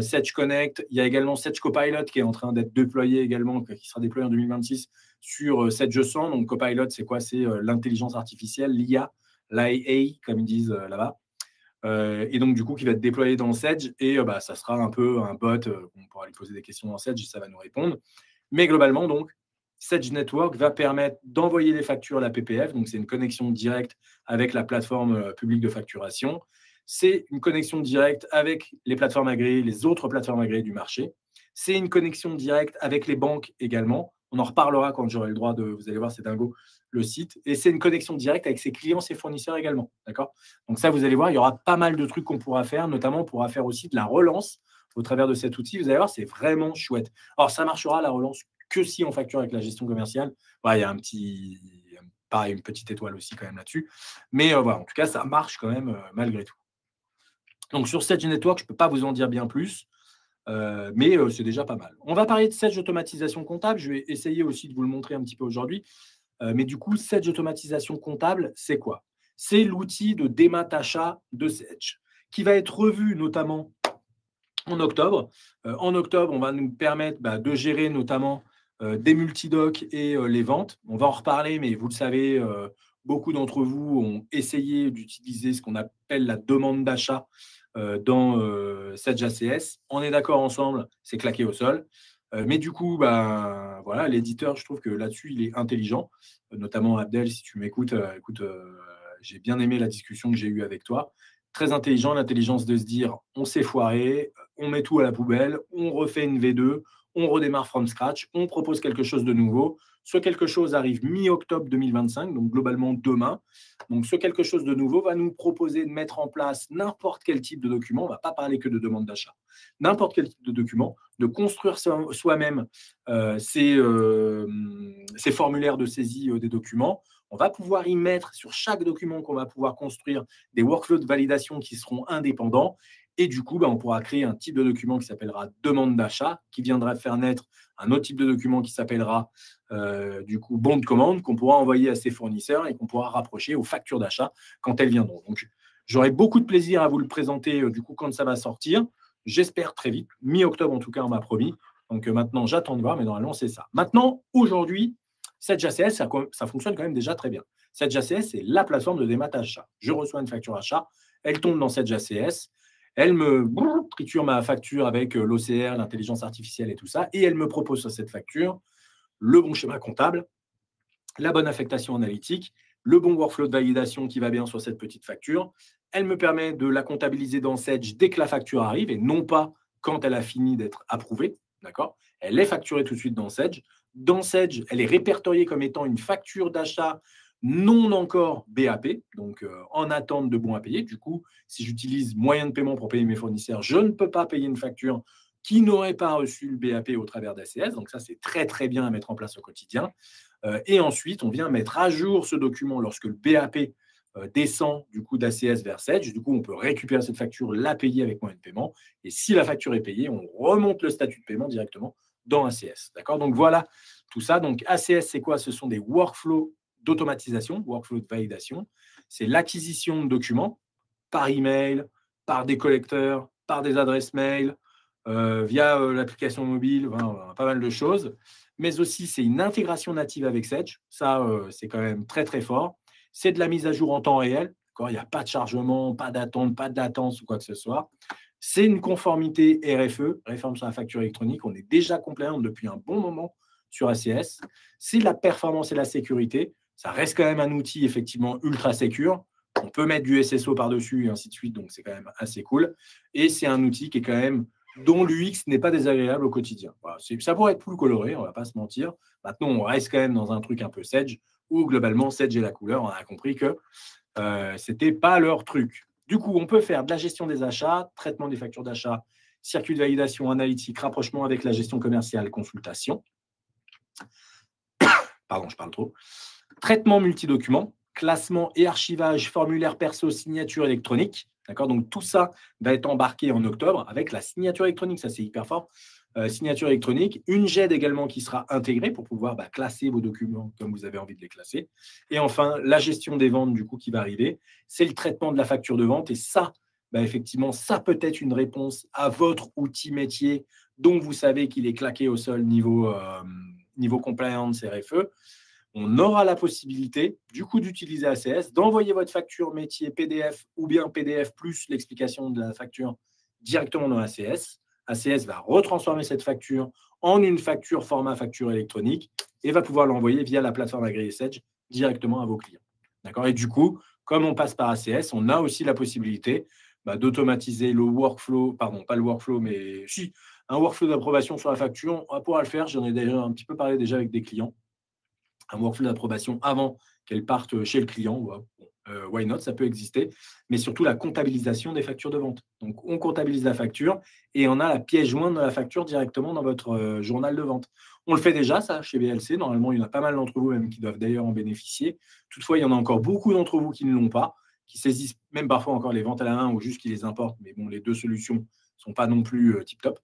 Sedge Connect. Il y a également Sedge Copilot qui est en train d'être déployé également, qui sera déployé en 2026 sur Sedge 100. Donc, Copilot, c'est quoi? C'est l'intelligence artificielle, l'IA, l'IA, comme ils disent là-bas. Et donc, du coup, qui va être déployé dans Sedge. Et ça sera un peu un bot. On pourra lui poser des questions dans Sedge et ça va nous répondre. Mais globalement, donc, Sedge Network va permettre d'envoyer les factures à la PPF. Donc, c'est une connexion directe avec la plateforme publique de facturation. C'est une connexion directe avec les plateformes agréées, les autres plateformes agréées du marché. C'est une connexion directe avec les banques également. On en reparlera quand j'aurai le droit de… Vous allez voir, c'est dingo, le site. Et c'est une connexion directe avec ses clients, ses fournisseurs également. D'accord? Donc ça, vous allez voir, il y aura pas mal de trucs qu'on pourra faire. Notamment, on pourra faire aussi de la relance au travers de cet outil. Vous allez voir, c'est vraiment chouette. Alors, ça marchera, la relance, que si on facture avec la gestion commerciale. Voilà, il y a pareil, une petite étoile aussi quand même là-dessus. Mais voilà, en tout cas, ça marche quand même malgré tout. Donc, sur Sedge Network, je ne peux pas vous en dire bien plus, mais c'est déjà pas mal. On va parler de Sedge automatisation comptable. Je vais essayer aussi de vous le montrer un petit peu aujourd'hui. Mais du coup, Sedge automatisation comptable, c'est quoi? C'est l'outil de démat achat de Sedge qui va être revu notamment en octobre. En octobre, on va nous permettre de gérer notamment des multidocs et les ventes. On va en reparler, mais vous le savez, beaucoup d'entre vous ont essayé d'utiliser ce qu'on appelle la demande d'achat dans Sedge ACS. On est d'accord ensemble, c'est claqué au sol. Mais du coup, voilà, l'éditeur, je trouve que là-dessus, il est intelligent. Notamment, Abdel, si tu m'écoutes, écoute, j'ai bien aimé la discussion que j'ai eue avec toi. Très intelligent, l'intelligence de se dire on s'est foiré, on met tout à la poubelle, on refait une V2, on redémarre from scratch, on propose quelque chose de nouveau. Ce quelque chose arrive mi-octobre 2025, donc globalement demain. Donc ce quelque chose de nouveau va nous proposer de mettre en place n'importe quel type de document, on ne va pas parler que de demande d'achat, n'importe quel type de document, de construire soi-même ces formulaires de saisie des documents. On va pouvoir y mettre sur chaque document qu'on va pouvoir construire des workflows de validation qui seront indépendants Et du coup, on pourra créer un type de document qui s'appellera demande d'achat, qui viendra faire naître un autre type de document qui s'appellera du coup bon de commande, qu'on pourra envoyer à ses fournisseurs et qu'on pourra rapprocher aux factures d'achat quand elles viendront. Donc, j'aurai beaucoup de plaisir à vous le présenter du coup quand ça va sortir. J'espère très vite, mi-octobre en tout cas, on m'a promis. Donc maintenant, j'attends de voir, mais normalement, c'est ça. Maintenant, aujourd'hui, Sedge.ACS, ça fonctionne quand même déjà très bien. Sedge.ACS, c'est la plateforme de démat achat. Je reçois une facture achat, elle tombe dans Sedge.ACS, elle me triture ma facture avec l'OCR, l'intelligence artificielle et tout ça, et elle me propose sur cette facture le bon schéma comptable, la bonne affectation analytique, le bon workflow de validation qui va bien sur cette petite facture. Elle me permet de la comptabiliser dans Sedge dès que la facture arrive et non pas quand elle a fini d'être approuvée. D'accord ? Elle est facturée tout de suite dans Sedge. Dans Sedge, elle est répertoriée comme étant une facture d'achat non encore BAP, donc en attente de bon à payer. Du coup, si j'utilise moyen de paiement pour payer mes fournisseurs, je ne peux pas payer une facture qui n'aurait pas reçu le BAP au travers d'ACS. Donc ça, c'est très, très bien à mettre en place au quotidien. Et ensuite, on vient mettre à jour ce document lorsque le BAP descend du coup d'ACS vers Sedge. Du coup, on peut récupérer cette facture, la payer avec moyen de paiement. Et si la facture est payée, on remonte le statut de paiement directement dans ACS. D'accord ? Donc voilà tout ça. Donc ACS, c'est quoi ? Ce sont des workflows d'automatisation, workflows de validation. C'est l'acquisition de documents par email, par des collecteurs, par des adresses mail, via l'application mobile, pas mal de choses. Mais aussi, c'est une intégration native avec Sedge. Ça, c'est quand même très, très fort. C'est de la mise à jour en temps réel. Il n'y a pas de chargement, pas d'attente, pas de latence ou quoi que ce soit. C'est une conformité RFE, réforme sur la facture électronique. On est déjà compliant depuis un bon moment sur ACS. C'est de la performance et la sécurité. Ça reste quand même un outil effectivement ultra sécure. On peut mettre du SSO par-dessus et ainsi de suite, donc c'est quand même assez cool. Et c'est un outil qui est quand même dont l'UX n'est pas désagréable au quotidien. Voilà, ça pourrait être plus coloré, on ne va pas se mentir. Maintenant, on reste quand même dans un truc un peu Sedge, où globalement, Sedge et la couleur, on a compris que ce n'était pas leur truc. Du coup, on peut faire de la gestion des achats, traitement des factures d'achat, circuit de validation analytique, rapprochement avec la gestion commerciale, consultation. Pardon, je parle trop. Traitement multi-documents, classement et archivage, formulaire perso, signature électronique. D'accord ? Donc, tout ça va être embarqué en octobre avec la signature électronique. Ça, c'est hyper fort. Signature électronique. Une GED également qui sera intégrée pour pouvoir classer vos documents comme vous avez envie de les classer. Et enfin, la gestion des ventes, du coup, qui va arriver. C'est le traitement de la facture de vente. Et ça, effectivement, ça peut être une réponse à votre outil métier dont vous savez qu'il est claqué au sol niveau compliance RFE. On aura la possibilité, du coup, d'utiliser ACS, d'envoyer votre facture métier PDF ou bien PDF plus l'explication de la facture directement dans ACS. ACS va retransformer cette facture en une facture format facture électronique et va pouvoir l'envoyer via la plateforme agréée Sedge directement à vos clients. D'accord ? Et du coup, comme on passe par ACS, on a aussi la possibilité d'automatiser le workflow, pardon, pas le workflow, mais si, un workflow d'approbation sur la facture. On va pouvoir le faire. J'en ai déjà un petit peu parlé déjà avec des clients. Un workflow d'approbation avant qu'elle parte chez le client. Why not, ça peut exister. Mais surtout la comptabilisation des factures de vente. Donc, on comptabilise la facture et on a la pièce jointe de la facture directement dans votre journal de vente. On le fait déjà, ça, chez BLC. Normalement, il y en a pas mal d'entre vous même qui doivent d'ailleurs en bénéficier. Toutefois, il y en a encore beaucoup d'entre vous qui ne l'ont pas, qui saisissent même parfois encore les ventes à la main ou juste qui les importent. Mais bon, les deux solutions ne sont pas non plus tip-top.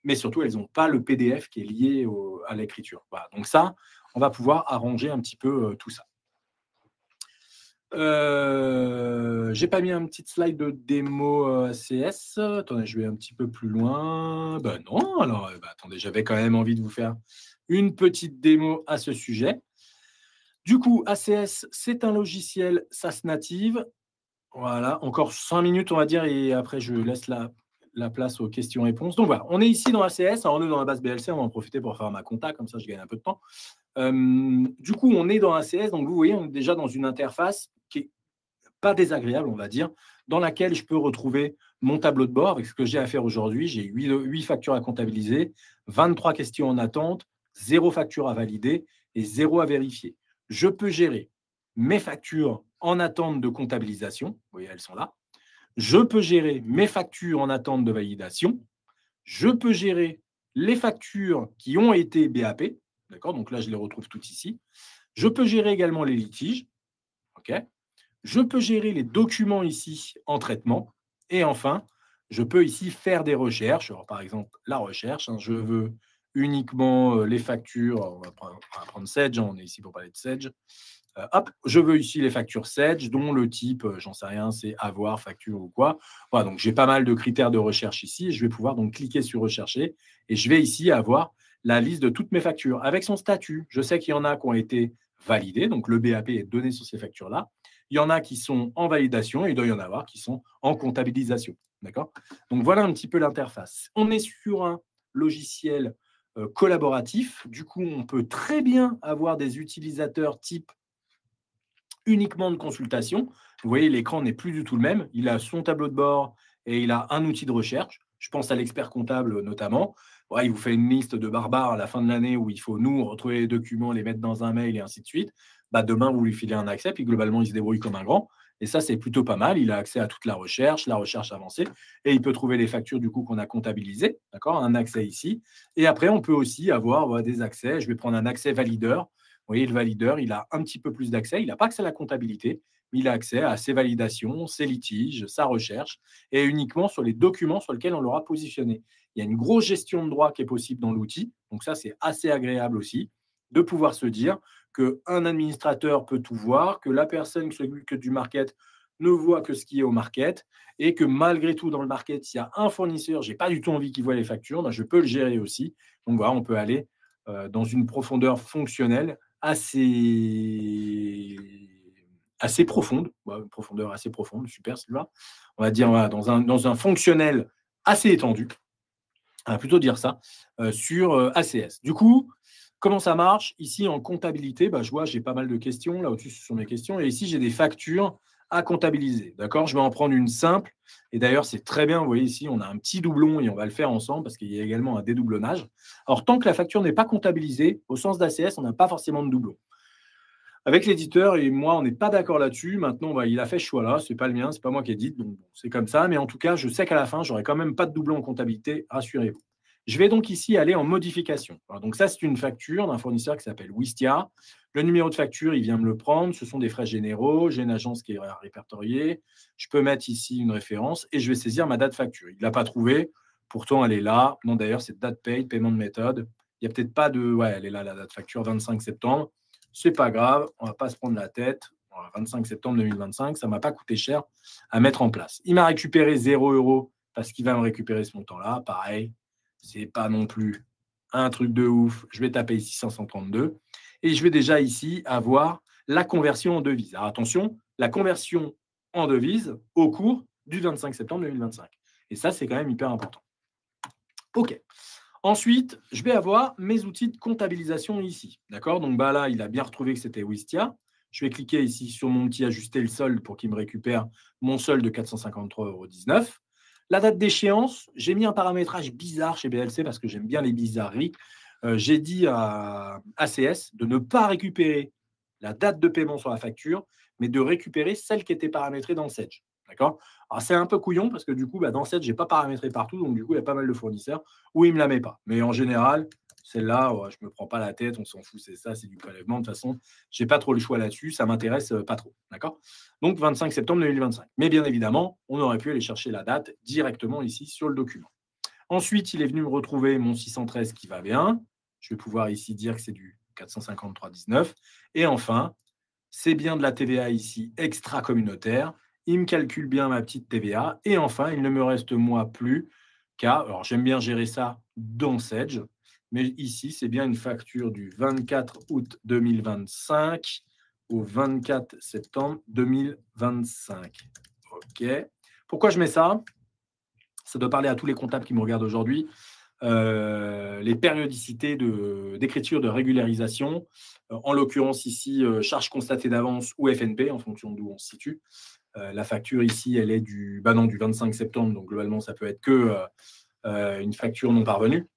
Mais surtout, elles n'ont pas le PDF qui est lié à l'écriture. Voilà. Donc ça, on va pouvoir arranger un petit peu tout ça. J'ai pas mis un petit slide de démo ACS. Attendez, je vais un petit peu plus loin. Non, alors attendez, j'avais quand même envie de vous faire une petite démo à ce sujet. Du coup, ACS, c'est un logiciel SaaS native. Voilà, encore 5 minutes, on va dire, et après, je laisse la place aux questions-réponses. Donc voilà, on est ici dans ACS, on est dans la base BLC, on va en profiter pour faire ma compta, comme ça je gagne un peu de temps. Du coup, on est dans ACS, donc vous voyez, on est déjà dans une interface qui n'est pas désagréable, on va dire, dans laquelle je peux retrouver mon tableau de bord avec ce que j'ai à faire aujourd'hui. J'ai 8 factures à comptabiliser, 23 questions en attente, 0 facture à valider et 0 à vérifier. Je peux gérer mes factures en attente de comptabilisation, vous voyez, elles sont là. Je peux gérer mes factures en attente de validation. Je peux gérer les factures qui ont été BAP. D'accord ? Donc là, je les retrouve toutes ici. Je peux gérer également les litiges. OK ? Je peux gérer les documents ici en traitement. Et enfin, je peux ici faire des recherches. Alors, par exemple, la recherche, hein, je veux uniquement les factures. On va prendre Sedge, hein, on est ici pour parler de Sedge. Hop, je veux ici les factures Sedge, dont le type, j'en sais rien, c'est avoir, facture ou quoi. Voilà, donc j'ai pas mal de critères de recherche ici. Je vais pouvoir donc cliquer sur rechercher et je vais ici avoir la liste de toutes mes factures avec son statut. Je sais qu'il y en a qui ont été validées, donc le BAP est donné sur ces factures-là. Il y en a qui sont en validation et il doit y en avoir qui sont en comptabilisation. D'accord? Donc voilà un petit peu l'interface. On est sur un logiciel collaboratif. Du coup, on peut très bien avoir des utilisateurs type uniquement de consultation. Vous voyez, l'écran n'est plus du tout le même. Il a son tableau de bord et il a un outil de recherche. Je pense à l'expert comptable notamment. Ouais, il vous fait une liste de barbares à la fin de l'année où il faut nous retrouver les documents, les mettre dans un mail et ainsi de suite. Bah, demain, vous lui filez un accès, puis globalement, il se débrouille comme un grand. Et ça, c'est plutôt pas mal. Il a accès à toute la recherche avancée, et il peut trouver les factures du coup qu'on a comptabilisées. D'accord? Un accès ici. Et après, on peut aussi avoir des accès. Je vais prendre un accès valideur. Vous voyez, le valideur, il a un petit peu plus d'accès. Il n'a pas accès à la comptabilité, mais il a accès à ses validations, ses litiges, sa recherche, et uniquement sur les documents sur lesquels on l'aura positionné. Il y a une grosse gestion de droit qui est possible dans l'outil. Donc ça, c'est assez agréable aussi de pouvoir se dire qu'un administrateur peut tout voir, que la personne qui s'occupe que du market ne voit que ce qui est au market, et que malgré tout, dans le market, s'il y a un fournisseur, je n'ai pas du tout envie qu'il voit les factures, ben je peux le gérer aussi. Donc voilà, on peut aller dans une profondeur fonctionnelle assez profonde, une profondeur assez profonde, super celui-là. On va dire voilà, dans un fonctionnel assez étendu, on va plutôt dire ça, sur ACS. Du coup, comment ça marche? Ici, en comptabilité, je vois, j'ai pas mal de questions. Là, au-dessus, ce sont mes questions. Et ici, j'ai des factures à comptabiliser. D'accord? Je vais en prendre une simple. Et d'ailleurs, c'est très bien. Vous voyez ici, on a un petit doublon et on va le faire ensemble parce qu'il y a également un dédoublonnage. Alors, tant que la facture n'est pas comptabilisée, au sens d'ACS, on n'a pas forcément de doublon. Avec l'éditeur et moi, on n'est pas d'accord là-dessus. Maintenant, il a fait ce choix-là. Ce n'est pas le mien, ce n'est pas moi qui édite. Donc, c'est comme ça. Mais en tout cas, je sais qu'à la fin, je n'aurai quand même pas de doublon en comptabilité. Rassurez-vous. Je vais donc ici aller en modification. Alors, donc ça, c'est une facture d'un fournisseur qui s'appelle Wistia. Le numéro de facture, il vient me le prendre. Ce sont des frais généraux. J'ai une agence qui est répertoriée. Je peux mettre ici une référence et je vais saisir ma date facture. Il ne l'a pas trouvée. Pourtant, elle est là. Non, d'ailleurs, c'est date paye, paiement de méthode. Il n'y a peut-être pas de… Ouais, elle est là, la date facture, 25 septembre. C'est pas grave, on va pas se prendre la tête. 25 septembre 2025, ça m'a pas coûté cher à mettre en place. Il m'a récupéré 0 € parce qu'il va me récupérer ce montant-là. Pareil, c'est pas non plus un truc de ouf. Je vais taper ici 532 et je vais déjà ici avoir la conversion en devise. Alors attention, la conversion en devise au cours du 25 septembre 2025. Et ça, c'est quand même hyper important. OK. Ensuite, je vais avoir mes outils de comptabilisation ici. D'accord? Donc là, il a bien retrouvé que c'était Wistia. Je vais cliquer ici sur mon petit ajuster le solde pour qu'il me récupère mon solde de 453,19 €. La date d'échéance, j'ai mis un paramétrage bizarre chez BLC parce que j'aime bien les bizarreries. J'ai dit à ACS de ne pas récupérer la date de paiement sur la facture, mais de récupérer celle qui était paramétrée dans le Sedge. D'accord? Alors, c'est un peu couillon parce que du coup, dans Sedge, je n'ai pas paramétré partout. Donc, du coup, il y a pas mal de fournisseurs où il ne me la met pas. Mais en général, celle-là, je ne me prends pas la tête, on s'en fout, c'est ça, c'est du prélèvement. De toute façon, je n'ai pas trop le choix là-dessus, ça ne m'intéresse pas trop. D'accord? Donc, 25 septembre 2025. Mais bien évidemment, on aurait pu aller chercher la date directement ici sur le document. Ensuite, il est venu me retrouver mon 613 qui va bien. Je vais pouvoir ici dire que c'est du 453,19 €. Et enfin, c'est bien de la TVA ici extra-communautaire. Il me calcule bien ma petite TVA. Et enfin, il ne me reste moi plus qu'à… Alors, j'aime bien gérer ça dans Sedge, mais ici, c'est bien une facture du 24 août 2025 au 24 septembre 2025. OK. Pourquoi je mets ça? Ça doit parler à tous les comptables qui me regardent aujourd'hui. Les périodicités d'écriture de régularisation, en l'occurrence ici, charge constatée d'avance ou FNP, en fonction d'où on se situe. La facture ici, elle est du 25 septembre, donc globalement, ça peut être que une facture non parvenue.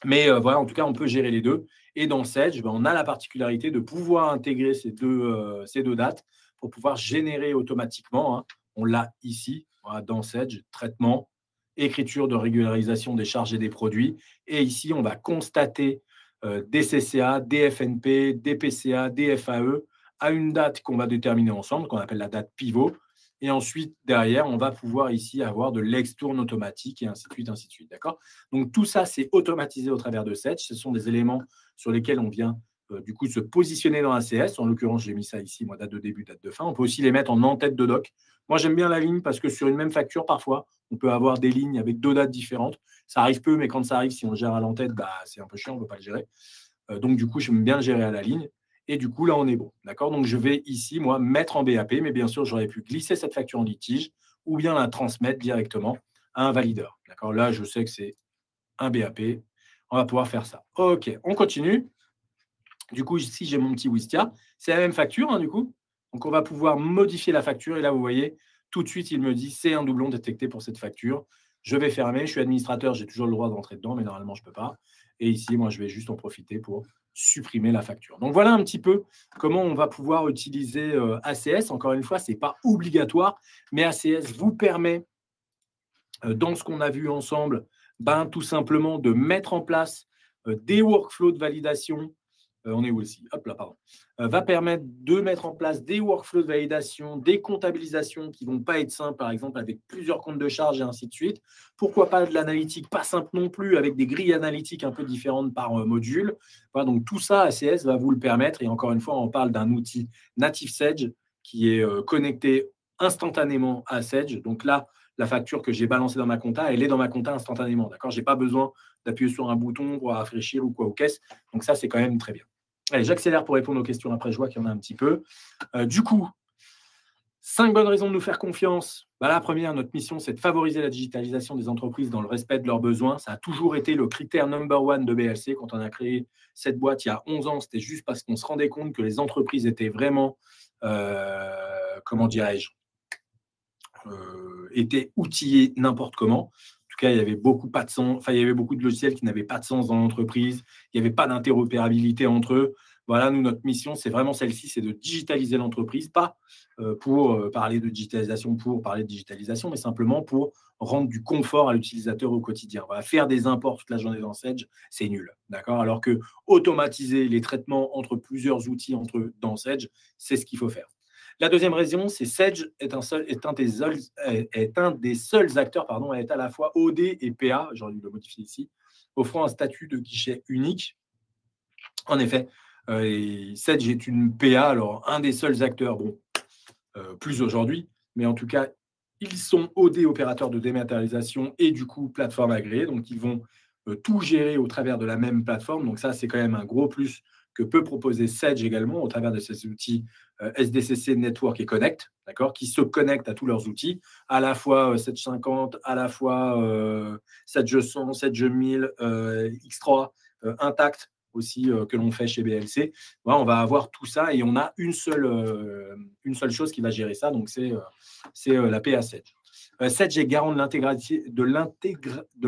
Mais voilà, en tout cas, on peut gérer les deux. Et dans Sedge, on a la particularité de pouvoir intégrer ces deux dates pour pouvoir générer automatiquement, hein, on l'a ici, voilà, dans Sedge, traitement, écriture de régularisation des charges et des produits. Et ici, on va constater des CCA, des FNP, des PCA, des FAE à une date qu'on va déterminer ensemble, qu'on appelle la date pivot. Et ensuite, derrière, on va pouvoir ici avoir de l'extourne automatique et ainsi de suite, ainsi de suite. D'accord? Donc, tout ça, c'est automatisé au travers de Sedge. Ce sont des éléments sur lesquels on vient du coup se positionner dans ACS. En l'occurrence, j'ai mis ça ici, moi, date de début, date de fin. On peut aussi les mettre en en-tête de doc. Moi, j'aime bien la ligne parce que sur une même facture, parfois, on peut avoir des lignes avec deux dates différentes. Ça arrive peu, mais quand ça arrive, si on le gère à l'en-tête, bah, c'est un peu chiant, on ne peut pas le gérer. Donc, du coup, j'aime bien le gérer à la ligne. Et du coup, là, on est bon. D'accord? Donc, je vais ici, moi, mettre en BAP, mais bien sûr, j'aurais pu glisser cette facture en litige ou bien la transmettre directement à un valideur. D'accord? Là, je sais que c'est un BAP. On va pouvoir faire ça. OK, on continue. Du coup, ici, j'ai mon petit Wistia. C'est la même facture, hein, du coup. Donc, on va pouvoir modifier la facture. Et là, vous voyez, tout de suite, il me dit c'est un doublon détecté pour cette facture. Je vais fermer. Je suis administrateur, j'ai toujours le droit d'entrer dedans, mais normalement, je ne peux pas. Et ici, moi, je vais juste en profiter pour supprimer la facture. Donc, voilà un petit peu comment on va pouvoir utiliser ACS. Encore une fois, ce n'est pas obligatoire, mais ACS vous permet, dans ce qu'on a vu ensemble, ben, tout simplement de mettre en place des workflows de validation. On est où aussi? Hop là, pardon. Va permettre de mettre en place des workflows de validation, des comptabilisations qui ne vont pas être simples, par exemple, avec plusieurs comptes de charge et ainsi de suite. Pourquoi pas de l'analytique, pas simple non plus, avec des grilles analytiques un peu différentes par module. Voilà, donc tout ça, ACS va vous le permettre. Et encore une fois, on parle d'un outil native Sedge qui est connecté instantanément à Sedge. Donc là, la facture que j'ai balancée dans ma compta, elle est dans ma compta instantanément. D'accord? Je n'ai pas besoin d'appuyer sur un bouton pour rafraîchir ou quoi aux caisses. Donc ça, c'est quand même très bien. Allez, j'accélère pour répondre aux questions. Après, je vois qu'il y en a un petit peu. Du coup, 5 bonnes raisons de nous faire confiance. Bah, la première, notre mission, c'est de favoriser la digitalisation des entreprises dans le respect de leurs besoins. Ça a toujours été le critère number one de BLC. Quand on a créé cette boîte il y a 11 ans, c'était juste parce qu'on se rendait compte que les entreprises étaient vraiment, comment dirais-je, étaient outillées n'importe comment. En tout cas, il y avait beaucoup pas de sens. Enfin, il y avait beaucoup de logiciels qui n'avaient pas de sens dans l'entreprise. Il n'y avait pas d'interopérabilité entre eux. Voilà, nous, notre mission, c'est vraiment celle-ci, c'est de digitaliser l'entreprise, pas pour parler de digitalisation pour parler de digitalisation, mais simplement pour rendre du confort à l'utilisateur au quotidien. Voilà, faire des imports toute la journée dans Sedge, c'est nul, d'accord? Alors que automatiser les traitements entre plusieurs outils dans Sedge, c'est ce qu'il faut faire. La deuxième raison, c'est Sedge est un des seuls acteurs à être à la fois OD et PA, j'aurais dû le modifier ici, offrant un statut de guichet unique. En effet, Sedge est une PA, alors un des seuls acteurs, bon, plus aujourd'hui, mais en tout cas, ils sont OD, opérateurs de dématérialisation, et du coup, plateforme agréée. Donc, ils vont tout gérer au travers de la même plateforme. Donc, ça, c'est quand même un gros plus que peut proposer Sedge également au travers de ces outils SDCC, Network et Connect, d'accord, qui se connectent à tous leurs outils, à la fois Sedge 50, à la fois Sedge 100, Sedge 1000, X3, Intact aussi que l'on fait chez BLC. Voilà, on va avoir tout ça et on a une seule chose qui va gérer ça, donc c'est la PA Sedge. Sedge est garant de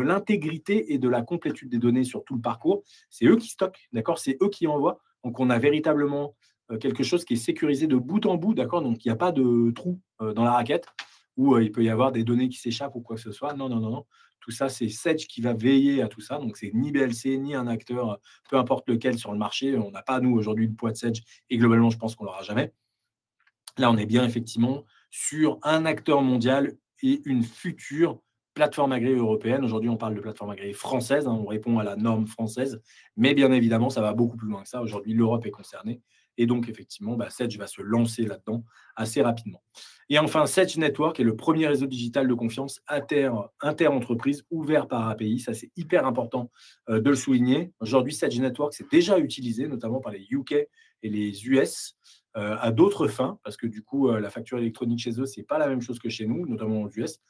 l'intégrité et de la complétude des données sur tout le parcours. C'est eux qui stockent, d'accord? C'est eux qui envoient. Donc, on a véritablement quelque chose qui est sécurisé de bout en bout, d'accord? Donc, il n'y a pas de trou dans la raquette où il peut y avoir des données qui s'échappent ou quoi que ce soit. Non, non, non, non. Tout ça, c'est Sedge qui va veiller à tout ça. Donc, c'est ni BLC, ni un acteur, peu importe lequel sur le marché. On n'a pas, nous, aujourd'hui, le poids de Sedge et globalement, je pense qu'on ne l'aura jamais. Là, on est bien effectivement sur un acteur mondial et une future plateforme agréée européenne. Aujourd'hui, on parle de plateforme agréée française, hein, on répond à la norme française, mais bien évidemment, ça va beaucoup plus loin que ça. Aujourd'hui, l'Europe est concernée et donc, effectivement, Sedge va se lancer là-dedans assez rapidement. Et enfin, Sedge Network est le premier réseau digital de confiance inter-entreprise ouvert par API. Ça, c'est hyper important de le souligner. Aujourd'hui, Sedge Network, c'est déjà utilisé, notamment par les UK et les US, à d'autres fins, parce que du coup, la facture électronique chez eux, ce n'est pas la même chose que chez nous, notamment aux US.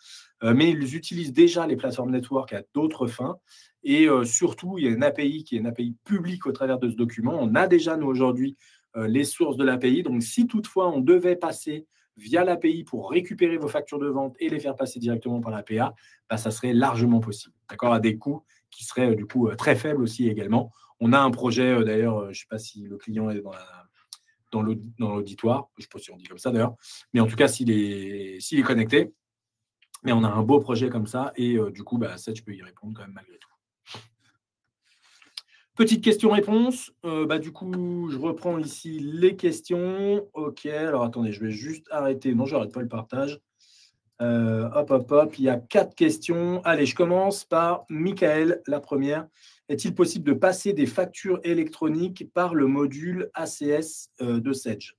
Mais ils utilisent déjà les plateformes network à d'autres fins. Et surtout, il y a une API qui est une API publique au travers de ce document. On a déjà, nous, aujourd'hui, les sources de l'API. Donc, si toutefois, on devait passer via l'API pour récupérer vos factures de vente et les faire passer directement par l'APA, ça serait largement possible, d'accord, à des coûts qui seraient du coup très faibles aussi également. On a un projet, d'ailleurs, je ne sais pas si le client est dans l'auditoire, je ne sais pas si on dit comme ça d'ailleurs, mais en tout cas, s'il est connecté, mais on a un beau projet comme ça, et du coup, ça, tu peux y répondre quand même malgré tout. Petite question-réponse. Du coup, je reprends ici les questions. OK, alors attendez, je vais juste arrêter. Non, je n'arrête pas le partage. Hop, hop, hop, il y a 4 questions. Allez, je commence par Michael, la première. Est-il possible de passer des factures électroniques par le module ACS de Sedge?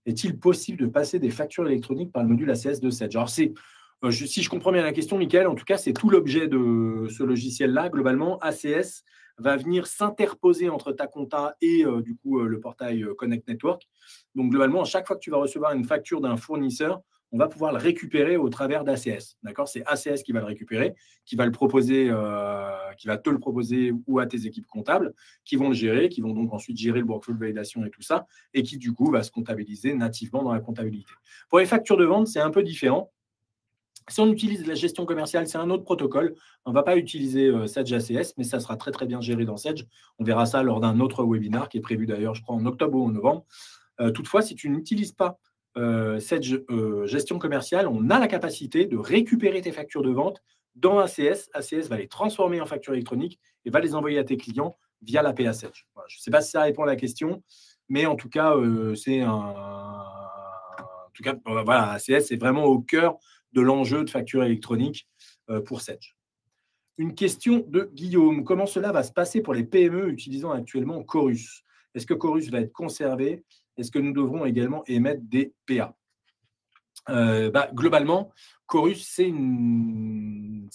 Est-il possible de passer des factures électroniques par le module ACS de Sedge? Alors, si je comprends bien la question, Michael, en tout cas, c'est tout l'objet de ce logiciel-là. Globalement, ACS va venir s'interposer entre ta compta et du coup le portail Connect Network. Donc, globalement, à chaque fois que tu vas recevoir une facture d'un fournisseur, on va pouvoir le récupérer au travers d'ACS. D'accord? C'est ACS qui va le récupérer, qui va qui va te le proposer ou à tes équipes comptables, qui vont le gérer, qui vont donc ensuite gérer le workflow de validation et tout ça, et qui du coup va se comptabiliser nativement dans la comptabilité. Pour les factures de vente, c'est un peu différent. Si on utilise la gestion commerciale, c'est un autre protocole. On ne va pas utiliser Sedge ACS, mais ça sera très très bien géré dans Sedge. On verra ça lors d'un autre webinar qui est prévu d'ailleurs, je crois, en octobre ou en novembre. Toutefois, si tu n'utilises pas Sedge gestion commerciale, on a la capacité de récupérer tes factures de vente dans ACS. ACS va les transformer en factures électroniques et va les envoyer à tes clients via l'APA Sedge. Voilà, je ne sais pas si ça répond à la question, mais en tout cas, voilà, ACS est vraiment au cœur de l'enjeu de facture électronique pour Sedge. Une question de Guillaume. Comment cela va se passer pour les PME utilisant actuellement Chorus? Est-ce que Chorus va être conservé? Est-ce que nous devrons également émettre des PA? Globalement, Chorus, c'est une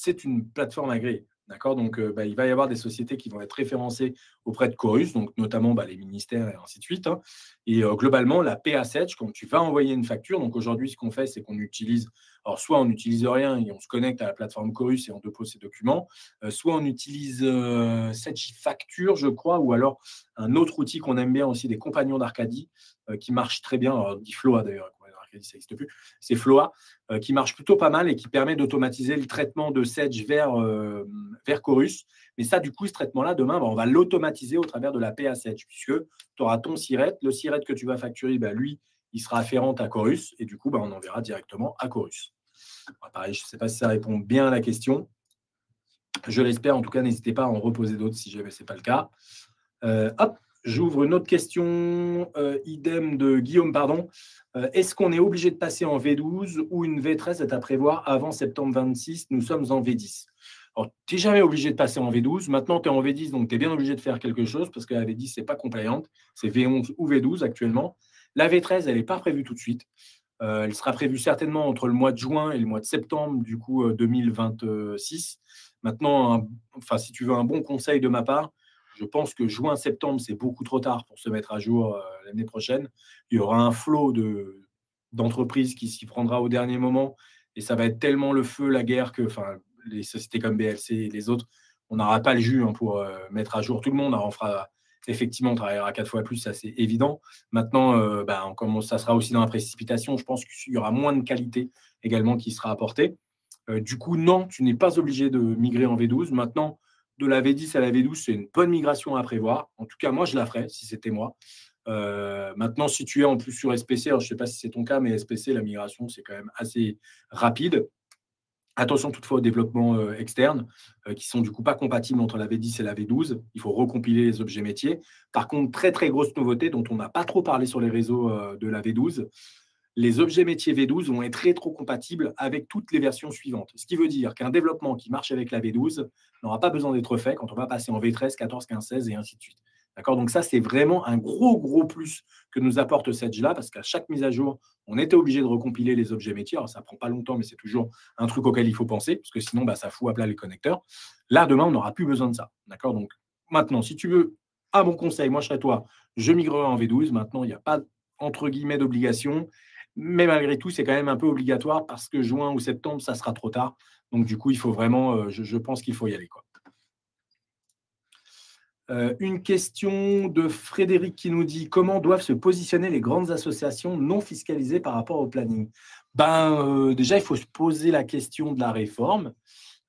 plateforme agréée. D'accord? Donc, il va y avoir des sociétés qui vont être référencées auprès de Chorus, donc notamment les ministères et ainsi de suite. Hein. Et globalement, la PA Sedge, quand tu vas envoyer une facture, donc aujourd'hui, ce qu'on fait, c'est qu'on utilise, alors soit on n'utilise rien et on se connecte à la plateforme Chorus et on dépose ses documents, soit on utilise Sedge Facture, je crois, ou alors un autre outil qu'on aime bien aussi, des compagnons d'Arcadie, qui marche très bien, alors, dit Floa d'ailleurs, ça n'existe plus, c'est Floa, qui marche plutôt pas mal et qui permet d'automatiser le traitement de Sedge vers Chorus. Mais ça, du coup, ce traitement-là, demain, on va l'automatiser au travers de la PA Sedge, puisque tu auras ton SIRET. Le SIRET que tu vas facturer, lui, il sera afférent à Chorus, et du coup, on enverra directement à Chorus. Pareil, je ne sais pas si ça répond bien à la question. Je l'espère. En tout cas, n'hésitez pas à en reposer d'autres si jamais ce n'est pas le cas. Hop. J'ouvre une autre question, idem de Guillaume, pardon. Est-ce qu'on est obligé de passer en V12 ou une V13 est à prévoir avant septembre 26? Nous sommes en V10. Alors, tu n'es jamais obligé de passer en V12. Maintenant, tu es en V10, donc tu es bien obligé de faire quelque chose parce que la V10, ce n'est pas compliant. C'est V11 ou V12 actuellement. La V13, elle n'est pas prévue tout de suite. Elle sera prévue certainement entre le mois de juin et le mois de septembre, du coup, 2026. Maintenant, si tu veux un bon conseil de ma part, je pense que juin-septembre, c'est beaucoup trop tard pour se mettre à jour l'année prochaine. Il y aura un flot d'entreprises qui s'y prendra au dernier moment et ça va être tellement le feu, la guerre, que les sociétés comme BLC et les autres, on n'aura pas le jus pour mettre à jour tout le monde. Alors, effectivement, on travaillera 4 fois plus, ça c'est évident. Maintenant, ça sera aussi dans la précipitation. Je pense qu'il y aura moins de qualité également qui sera apportée. Du coup, non, tu n'es pas obligé de migrer en V12. Maintenant, de la V10 à la V12, c'est une bonne migration à prévoir. En tout cas, moi, je la ferais si c'était moi. Maintenant, si tu es en plus sur SPC, alors je ne sais pas si c'est ton cas, mais SPC, la migration, c'est quand même assez rapide. Attention toutefois aux développements externes qui sont du coup pas compatibles entre la V10 et la V12. Il faut recompiler les objets métiers. Par contre, très très grosse nouveauté dont on n'a pas trop parlé sur les réseaux de la V12, les objets métiers V12 vont être rétro-compatibles avec toutes les versions suivantes. Ce qui veut dire qu'un développement qui marche avec la V12 n'aura pas besoin d'être fait quand on va passer en V13, 14, 15, 16 et ainsi de suite. D'accord? Donc ça, c'est vraiment un gros plus que nous apporte Sedge-là, parce qu'à chaque mise à jour, on était obligé de recompiler les objets métiers. Alors, ça ne prend pas longtemps, mais c'est toujours un truc auquel il faut penser, parce que sinon, ça fout à plat les connecteurs. Là, demain, on n'aura plus besoin de ça. D'accord? Donc, maintenant, si tu veux un bon conseil, moi, je serais toi, je migrerai en V12. Maintenant, il n'y a pas, entre guillemets, d'obligation. Mais malgré tout, c'est quand même un peu obligatoire parce que juin ou septembre, ça sera trop tard. Donc, du coup, il faut vraiment, je pense qu'il faut y aller, quoi. Une question de Frédéric qui nous dit « Comment doivent se positionner les grandes associations non fiscalisées par rapport au planning ?» Déjà, il faut se poser la question de la réforme.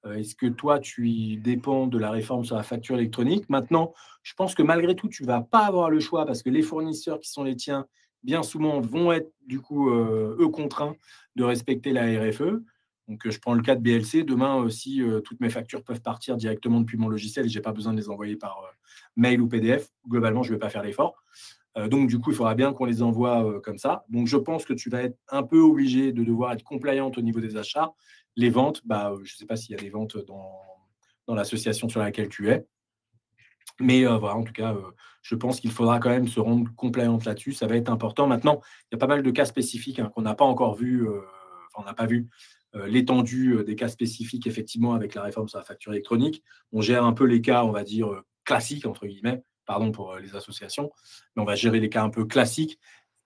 Est-ce que toi, tu dépends de la réforme sur la facture électronique? Maintenant, je pense que malgré tout, tu ne vas pas avoir le choix parce que les fournisseurs qui sont les tiens, bien souvent, vont être du coup, eux, contraints de respecter la RFE. Donc, je prends le cas de BLC. Demain aussi, toutes mes factures peuvent partir directement depuis mon logiciel et je n'ai pas besoin de les envoyer par mail ou PDF. Globalement, je ne vais pas faire l'effort. Donc, du coup, il faudra bien qu'on les envoie comme ça. Donc, je pense que tu vas être un peu obligé de devoir être compliant au niveau des achats. Les ventes, je ne sais pas s'il y a des ventes dans l'association sur laquelle tu es. Mais voilà, en tout cas, je pense qu'il faudra quand même se rendre compliant là-dessus. Ça va être important. Maintenant, il y a pas mal de cas spécifiques qu'on n'a pas encore vu. Enfin, on n'a pas vu l'étendue des cas spécifiques, effectivement, avec la réforme sur la facture électronique. On gère un peu les cas, on va dire, classiques, entre guillemets. Pardon pour les associations. Mais on va gérer les cas un peu classiques.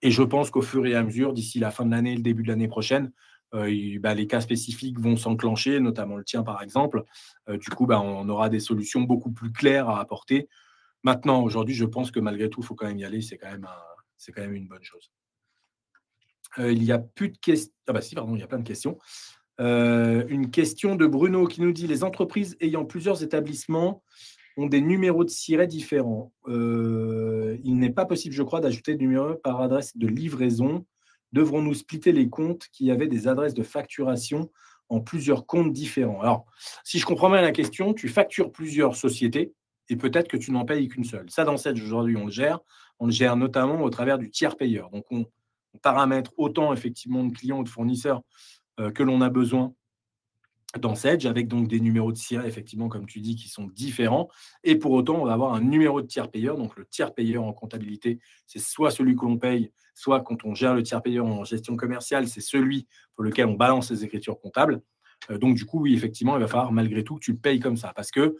Et je pense qu'au fur et à mesure, d'ici la fin de l'année, le début de l'année prochaine, les cas spécifiques vont s'enclencher, notamment le tien, par exemple. Du coup, on aura des solutions beaucoup plus claires à apporter. Maintenant, aujourd'hui, je pense que malgré tout, il faut quand même y aller. C'est quand même une bonne chose. Il n'y a plus de questions. Ah bah si, pardon, il y a plein de questions. Une question de Bruno qui nous dit: les entreprises ayant plusieurs établissements ont des numéros de siret différents. Il n'est pas possible, je crois, d'ajouter des numéros par adresse de livraison. Devrons-nous splitter les comptes qui avaient des adresses de facturation en plusieurs comptes différents? Alors, si je comprends bien la question, tu factures plusieurs sociétés et peut-être que tu n'en payes qu'une seule. Ça, dans Sedge, aujourd'hui, on le gère. On le gère notamment au travers du tiers payeur. Donc, on paramètre autant effectivement de clients ou de fournisseurs que l'on a besoin dans Sedge, avec donc des numéros de siret, effectivement, comme tu dis, qui sont différents. Et pour autant, on va avoir un numéro de tiers payeur. Donc, le tiers payeur en comptabilité, c'est soit celui que l'on paye, soit quand on gère le tiers payeur en gestion commerciale, c'est celui pour lequel on balance les écritures comptables. Donc, du coup, oui, effectivement, il va falloir malgré tout que tu le payes comme ça. Parce que,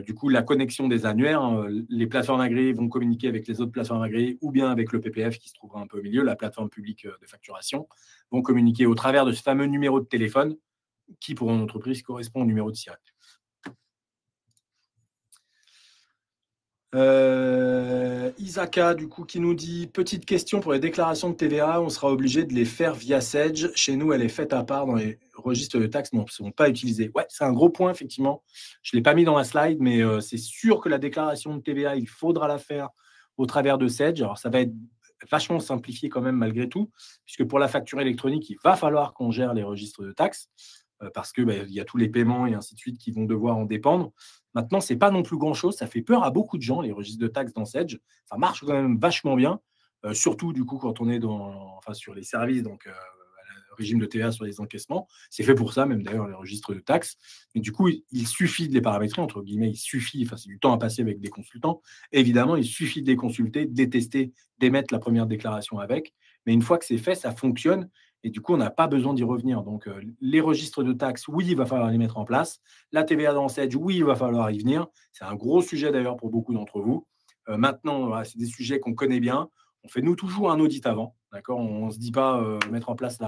du coup, la connexion des annuaires, les plateformes agréées vont communiquer avec les autres plateformes agréées ou bien avec le PPF qui se trouvera un peu au milieu, la plateforme publique de facturation, vont communiquer au travers de ce fameux numéro de téléphone qui, pour une entreprise, correspond au numéro de siret. Isaka, du coup, qui nous dit: petite question pour les déclarations de TVA, on sera obligé de les faire via Sedge. Chez nous, elle est faite à part dans les registres de taxes, ne sont pas utilisés. Ouais, c'est un gros point, effectivement. Je ne l'ai pas mis dans la slide, mais c'est sûr que la déclaration de TVA, il faudra la faire au travers de Sedge. Alors, ça va être vachement simplifié quand même, malgré tout, puisque pour la facture électronique, il va falloir qu'on gère les registres de taxes, parce que il y a tous les paiements et ainsi de suite qui vont devoir en dépendre. Maintenant, ce n'est pas non plus grand-chose. Ça fait peur à beaucoup de gens, les registres de taxes dans Sedge. Ça marche quand même vachement bien, surtout du coup quand on est sur les services, donc le régime de TVA sur les encaissements. C'est fait pour ça, même d'ailleurs, les registres de taxes. Mais du coup, il suffit de les paramétrer, entre guillemets, il suffit, c'est du temps à passer avec des consultants. Évidemment, il suffit de les consulter, de les tester, d'émettre la première déclaration avec. Mais une fois que c'est fait, ça fonctionne. Et du coup, on n'a pas besoin d'y revenir. Donc, les registres de taxes, oui, il va falloir les mettre en place. La TVA dans Sedge, oui, il va falloir y venir. C'est un gros sujet d'ailleurs pour beaucoup d'entre vous. Maintenant, voilà, c'est des sujets qu'on connaît bien. On fait, nous, toujours un audit avant. D'accord. On ne se dit pas mettre en place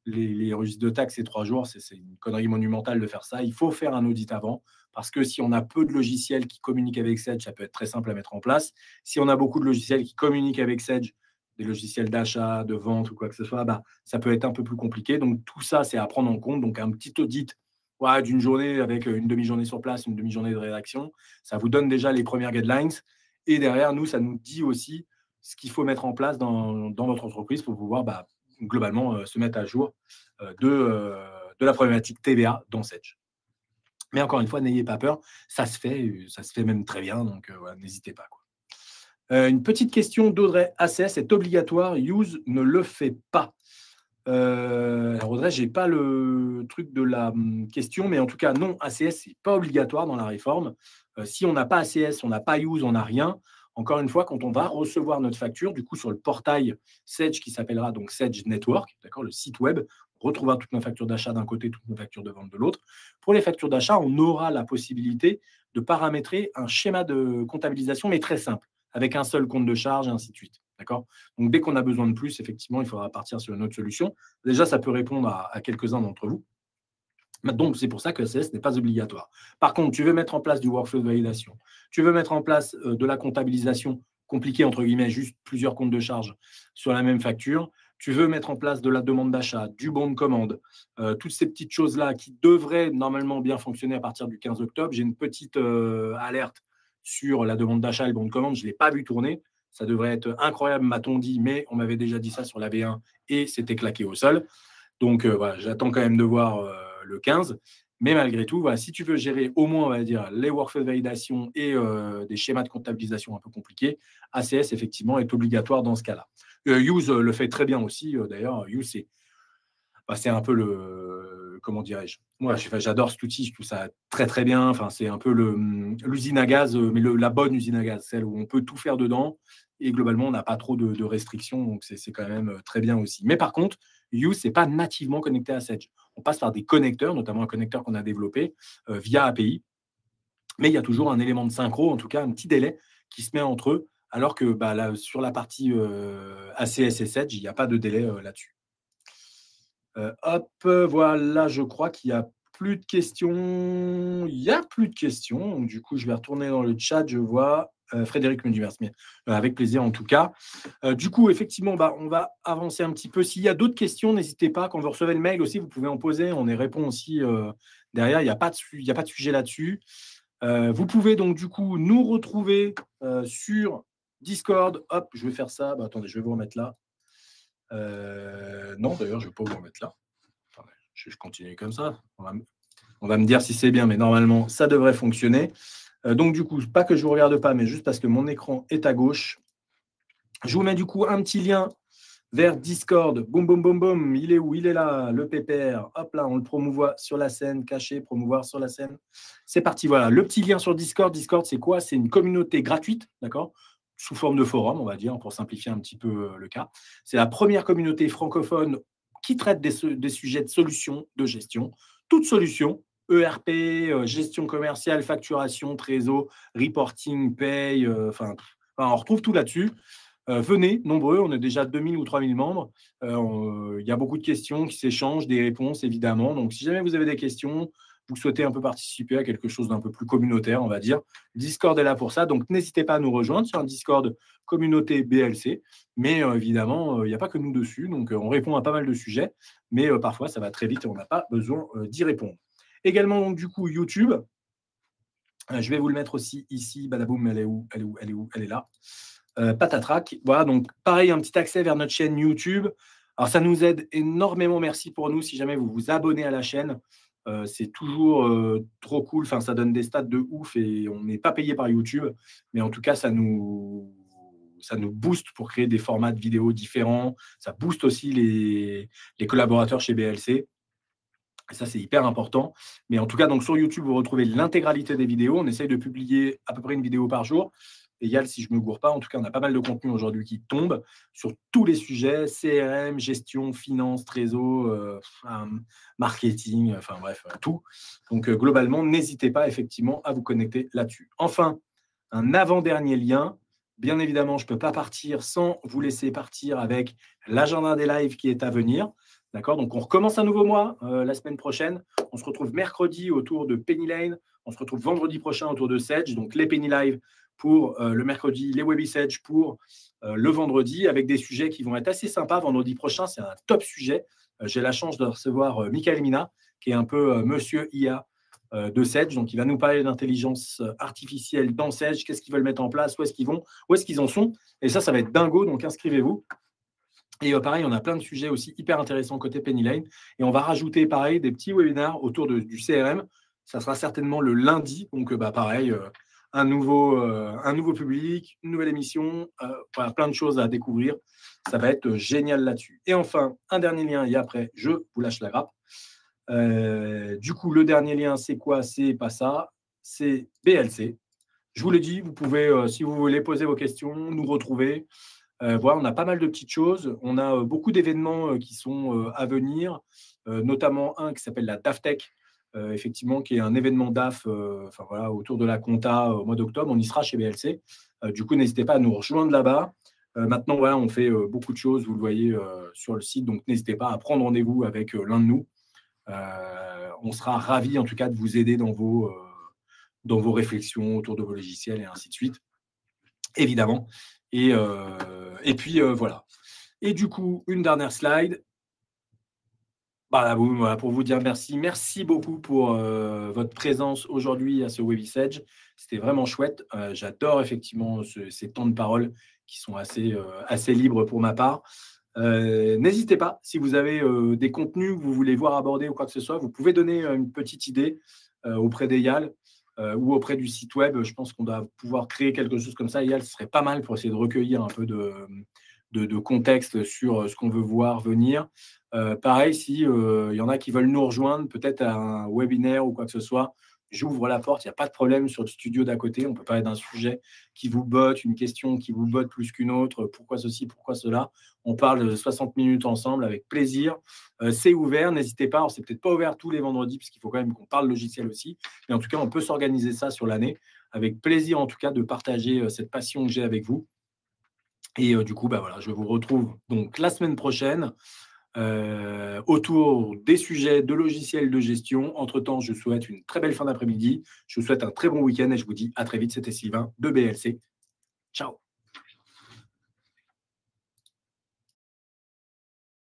les registres de taxes ces 3 jours. C'est une connerie monumentale de faire ça. Il faut faire un audit avant. Parce que si on a peu de logiciels qui communiquent avec Sedge, ça peut être très simple à mettre en place. Si on a beaucoup de logiciels qui communiquent avec Sedge, des logiciels d'achat, de vente ou quoi que ce soit, ça peut être un peu plus compliqué. Donc, tout ça, c'est à prendre en compte. Donc, un petit audit d'une journée avec une demi-journée sur place, une demi-journée de rédaction, ça vous donne déjà les premières guidelines. Et derrière, nous, ça nous dit aussi ce qu'il faut mettre en place dans votre entreprise pour pouvoir globalement se mettre à jour de la problématique TVA dans Sedge. Mais encore une fois, n'ayez pas peur, ça se fait même très bien, donc voilà, n'hésitez pas, quoi. Une petite question d'Audrey: ACS est obligatoire, Use ne le fait pas. Alors Audrey, je n'ai pas le truc de la question, mais en tout cas, non, ACS, ce n'est pas obligatoire dans la réforme. Si on n'a pas ACS, on n'a pas Use, on n'a rien. Encore une fois, quand on va recevoir notre facture, du coup, sur le portail Sedge, qui s'appellera donc Sedge Network, d'accord, le site web, on retrouvera toutes nos factures d'achat d'un côté, toutes nos factures de vente de l'autre. Pour les factures d'achat, on aura la possibilité de paramétrer un schéma de comptabilisation, mais très simple, avec un seul compte de charge et ainsi de suite. D'accord. Donc, dès qu'on a besoin de plus, effectivement, il faudra partir sur une autre solution. Déjà, ça peut répondre à quelques-uns d'entre vous. Donc, c'est pour ça que ACS n'est pas obligatoire. Par contre, tu veux mettre en place du workflow de validation, tu veux mettre en place de la comptabilisation compliquée, entre guillemets, juste plusieurs comptes de charge sur la même facture, tu veux mettre en place de la demande d'achat, du bon de commande, toutes ces petites choses-là qui devraient normalement bien fonctionner à partir du 15 octobre. J'ai une petite alerte sur la demande d'achat et le bon de commande. Je ne l'ai pas vu tourner. Ça devrait être incroyable, m'a-t-on dit, mais on m'avait déjà dit ça sur la V1 et c'était claqué au sol. Donc, voilà, j'attends quand même de voir le 15. Mais malgré tout, voilà, si tu veux gérer au moins, on va dire, les workflows de validation et des schémas de comptabilisation un peu compliqués, ACS, effectivement, est obligatoire dans ce cas-là. Use le fait très bien aussi. D'ailleurs, Use, c'est un peu le, comment dirais-je, moi j'adore cet outil, je trouve ça très très bien. Enfin, c'est un peu l'usine à gaz, mais la bonne usine à gaz, celle où on peut tout faire dedans et globalement on n'a pas trop de restrictions, donc c'est quand même très bien aussi. Mais par contre, Use, c'est pas nativement connecté à Sage. On passe par des connecteurs, notamment un connecteur qu'on a développé via API, mais il y a toujours un élément de synchro, en tout cas un petit délai qui se met entre eux, alors que là, sur la partie ACS et Sage, il n'y a pas de délai là-dessus. Hop, voilà, je crois qu'il n'y a plus de questions. Il n'y a plus de questions. Donc, du coup, je vais retourner dans le chat. Je vois Frédéric me dit merci. Mais, avec plaisir, en tout cas. Du coup, effectivement, on va avancer un petit peu. S'il y a d'autres questions, n'hésitez pas. Quand vous recevez le mail aussi, vous pouvez en poser. On y répond aussi derrière. Il n'y a pas de sujet là-dessus. Vous pouvez donc, du coup, nous retrouver sur Discord. Hop, je vais faire ça. Attendez, je vais vous remettre là. Non, d'ailleurs, je ne vais pas vous remettre là. Attendez, je continue comme ça. On va me dire si c'est bien, mais normalement, ça devrait fonctionner. Donc, du coup, pas que je ne vous regarde pas, mais juste parce que mon écran est à gauche. Je vous mets du coup un petit lien vers Discord. Boum, boum, boum, boum. Il est où? Il est là, le pépère. Hop là, on le promouvoit sur la scène, caché, promouvoir sur la scène. C'est parti, voilà. Le petit lien sur Discord. Discord, c'est quoi? C'est une communauté gratuite, d'accord? Sous forme de forum, on va dire, pour simplifier un petit peu le cas. C'est la première communauté francophone qui traite des sujets de solutions de gestion. Toute solution, ERP, gestion commerciale, facturation, trésor, reporting, paye, on retrouve tout là-dessus. Venez, nombreux, on est déjà 2000 ou 3000 membres. Il y a beaucoup de questions qui s'échangent, des réponses évidemment. Donc, si jamais vous avez des questions, vous souhaitez un peu participer à quelque chose d'un peu plus communautaire, on va dire, Discord est là pour ça. Donc, n'hésitez pas à nous rejoindre sur un Discord communauté BLC. Mais évidemment, il n'y a pas que nous dessus. Donc, on répond à pas mal de sujets. Mais parfois, ça va très vite et on n'a pas besoin d'y répondre. Également, donc, du coup, YouTube. Je vais vous le mettre aussi ici. Badaboum, elle est où? Elle est là. Patatrac. Voilà, donc pareil, un petit accès vers notre chaîne YouTube. Alors, ça nous aide énormément. Merci pour nous. Si jamais vous vous abonnez à la chaîne, c'est toujours trop cool. Enfin, ça donne des stats de ouf et on n'est pas payé par YouTube. Mais en tout cas, ça nous booste pour créer des formats de vidéos différents. Ça booste aussi les collaborateurs chez BLC. Et ça, c'est hyper important. Mais en tout cas, donc sur YouTube, vous retrouvez l'intégralité des vidéos. On essaye de publier à peu près une vidéo par jour. Égal, si je ne me gourre pas, en tout cas, on a pas mal de contenu aujourd'hui qui tombe sur tous les sujets, CRM, gestion, finance, trésor, marketing, enfin bref, tout. Donc, globalement, n'hésitez pas effectivement à vous connecter là-dessus. Enfin, un avant-dernier lien. Bien évidemment, je ne peux pas partir sans vous laisser partir avec l'agenda des lives qui est à venir. D'accord? Donc, on recommence un nouveau mois la semaine prochaine. On se retrouve mercredi autour de Penny Lane. On se retrouve vendredi prochain autour de Sage. Donc, les Penny Live pour le mercredi, les Webby Sage pour le vendredi, avec des sujets qui vont être assez sympas. Vendredi prochain, c'est un top sujet. J'ai la chance de recevoir Michael Mina, qui est un peu monsieur IA de Sage. Donc, il va nous parler d'intelligence artificielle dans Sage. Qu'est-ce qu'ils veulent mettre en place? Où est-ce qu'ils vont? Où est-ce qu'ils en sont? Et ça va être dingo. Donc, inscrivez-vous. Et pareil, on a plein de sujets aussi hyper intéressants côté Penny Lane. Et on va rajouter, pareil, des petits webinaires autour du CRM. Ça sera certainement le lundi. Donc, pareil, un nouveau public, une nouvelle émission, voilà, plein de choses à découvrir. Ça va être génial là-dessus. Et enfin, un dernier lien et après, je vous lâche la grappe. Du coup, le dernier lien, c'est quoi? C'est pas ça. C'est BLC. Je vous l'ai dit, vous pouvez, si vous voulez, poser vos questions, nous retrouver. Voilà, on a pas mal de petites choses. On a beaucoup d'événements qui sont à venir, notamment un qui s'appelle la DAFTech, effectivement, qui est un événement DAF voilà, autour de la compta au mois d'octobre. On y sera chez BLC. Du coup, n'hésitez pas à nous rejoindre là-bas. Maintenant, voilà, on fait beaucoup de choses, vous le voyez sur le site. Donc, n'hésitez pas à prendre rendez-vous avec l'un de nous. On sera ravis, en tout cas, de vous aider dans vos réflexions autour de vos logiciels et ainsi de suite, évidemment. Et puis, voilà. Et du coup, une dernière slide. Voilà, pour vous dire merci. Merci beaucoup pour votre présence aujourd'hui à ce Webby Sage. C'était vraiment chouette. J'adore effectivement ces temps de parole qui sont assez libres pour ma part. N'hésitez pas, si vous avez des contenus que vous voulez voir abordés ou quoi que ce soit, vous pouvez donner une petite idée auprès d'Eyal ou auprès du site web. Je pense qu'on doit pouvoir créer quelque chose comme ça. Eyal, ce serait pas mal pour essayer de recueillir un peu de contexte sur ce qu'on veut voir venir. Pareil, si il y en a qui veulent nous rejoindre, peut-être à un webinaire ou quoi que ce soit, j'ouvre la porte, il n'y a pas de problème sur le studio d'à côté. On peut parler d'un sujet qui vous botte, une question qui vous botte plus qu'une autre, pourquoi ceci, pourquoi cela. On parle 60 minutes ensemble avec plaisir. C'est ouvert, n'hésitez pas. Alors, c'est peut-être pas ouvert tous les vendredis, parce qu'il faut quand même qu'on parle logiciel aussi. Mais en tout cas, on peut s'organiser ça sur l'année. Avec plaisir, en tout cas, de partager cette passion que j'ai avec vous. Et du coup, bah voilà, je vous retrouve donc la semaine prochaine autour des sujets de logiciels de gestion. Entre-temps, je vous souhaite une très belle fin d'après-midi. Je vous souhaite un très bon week-end et je vous dis à très vite. C'était Sylvain de BLC. Ciao.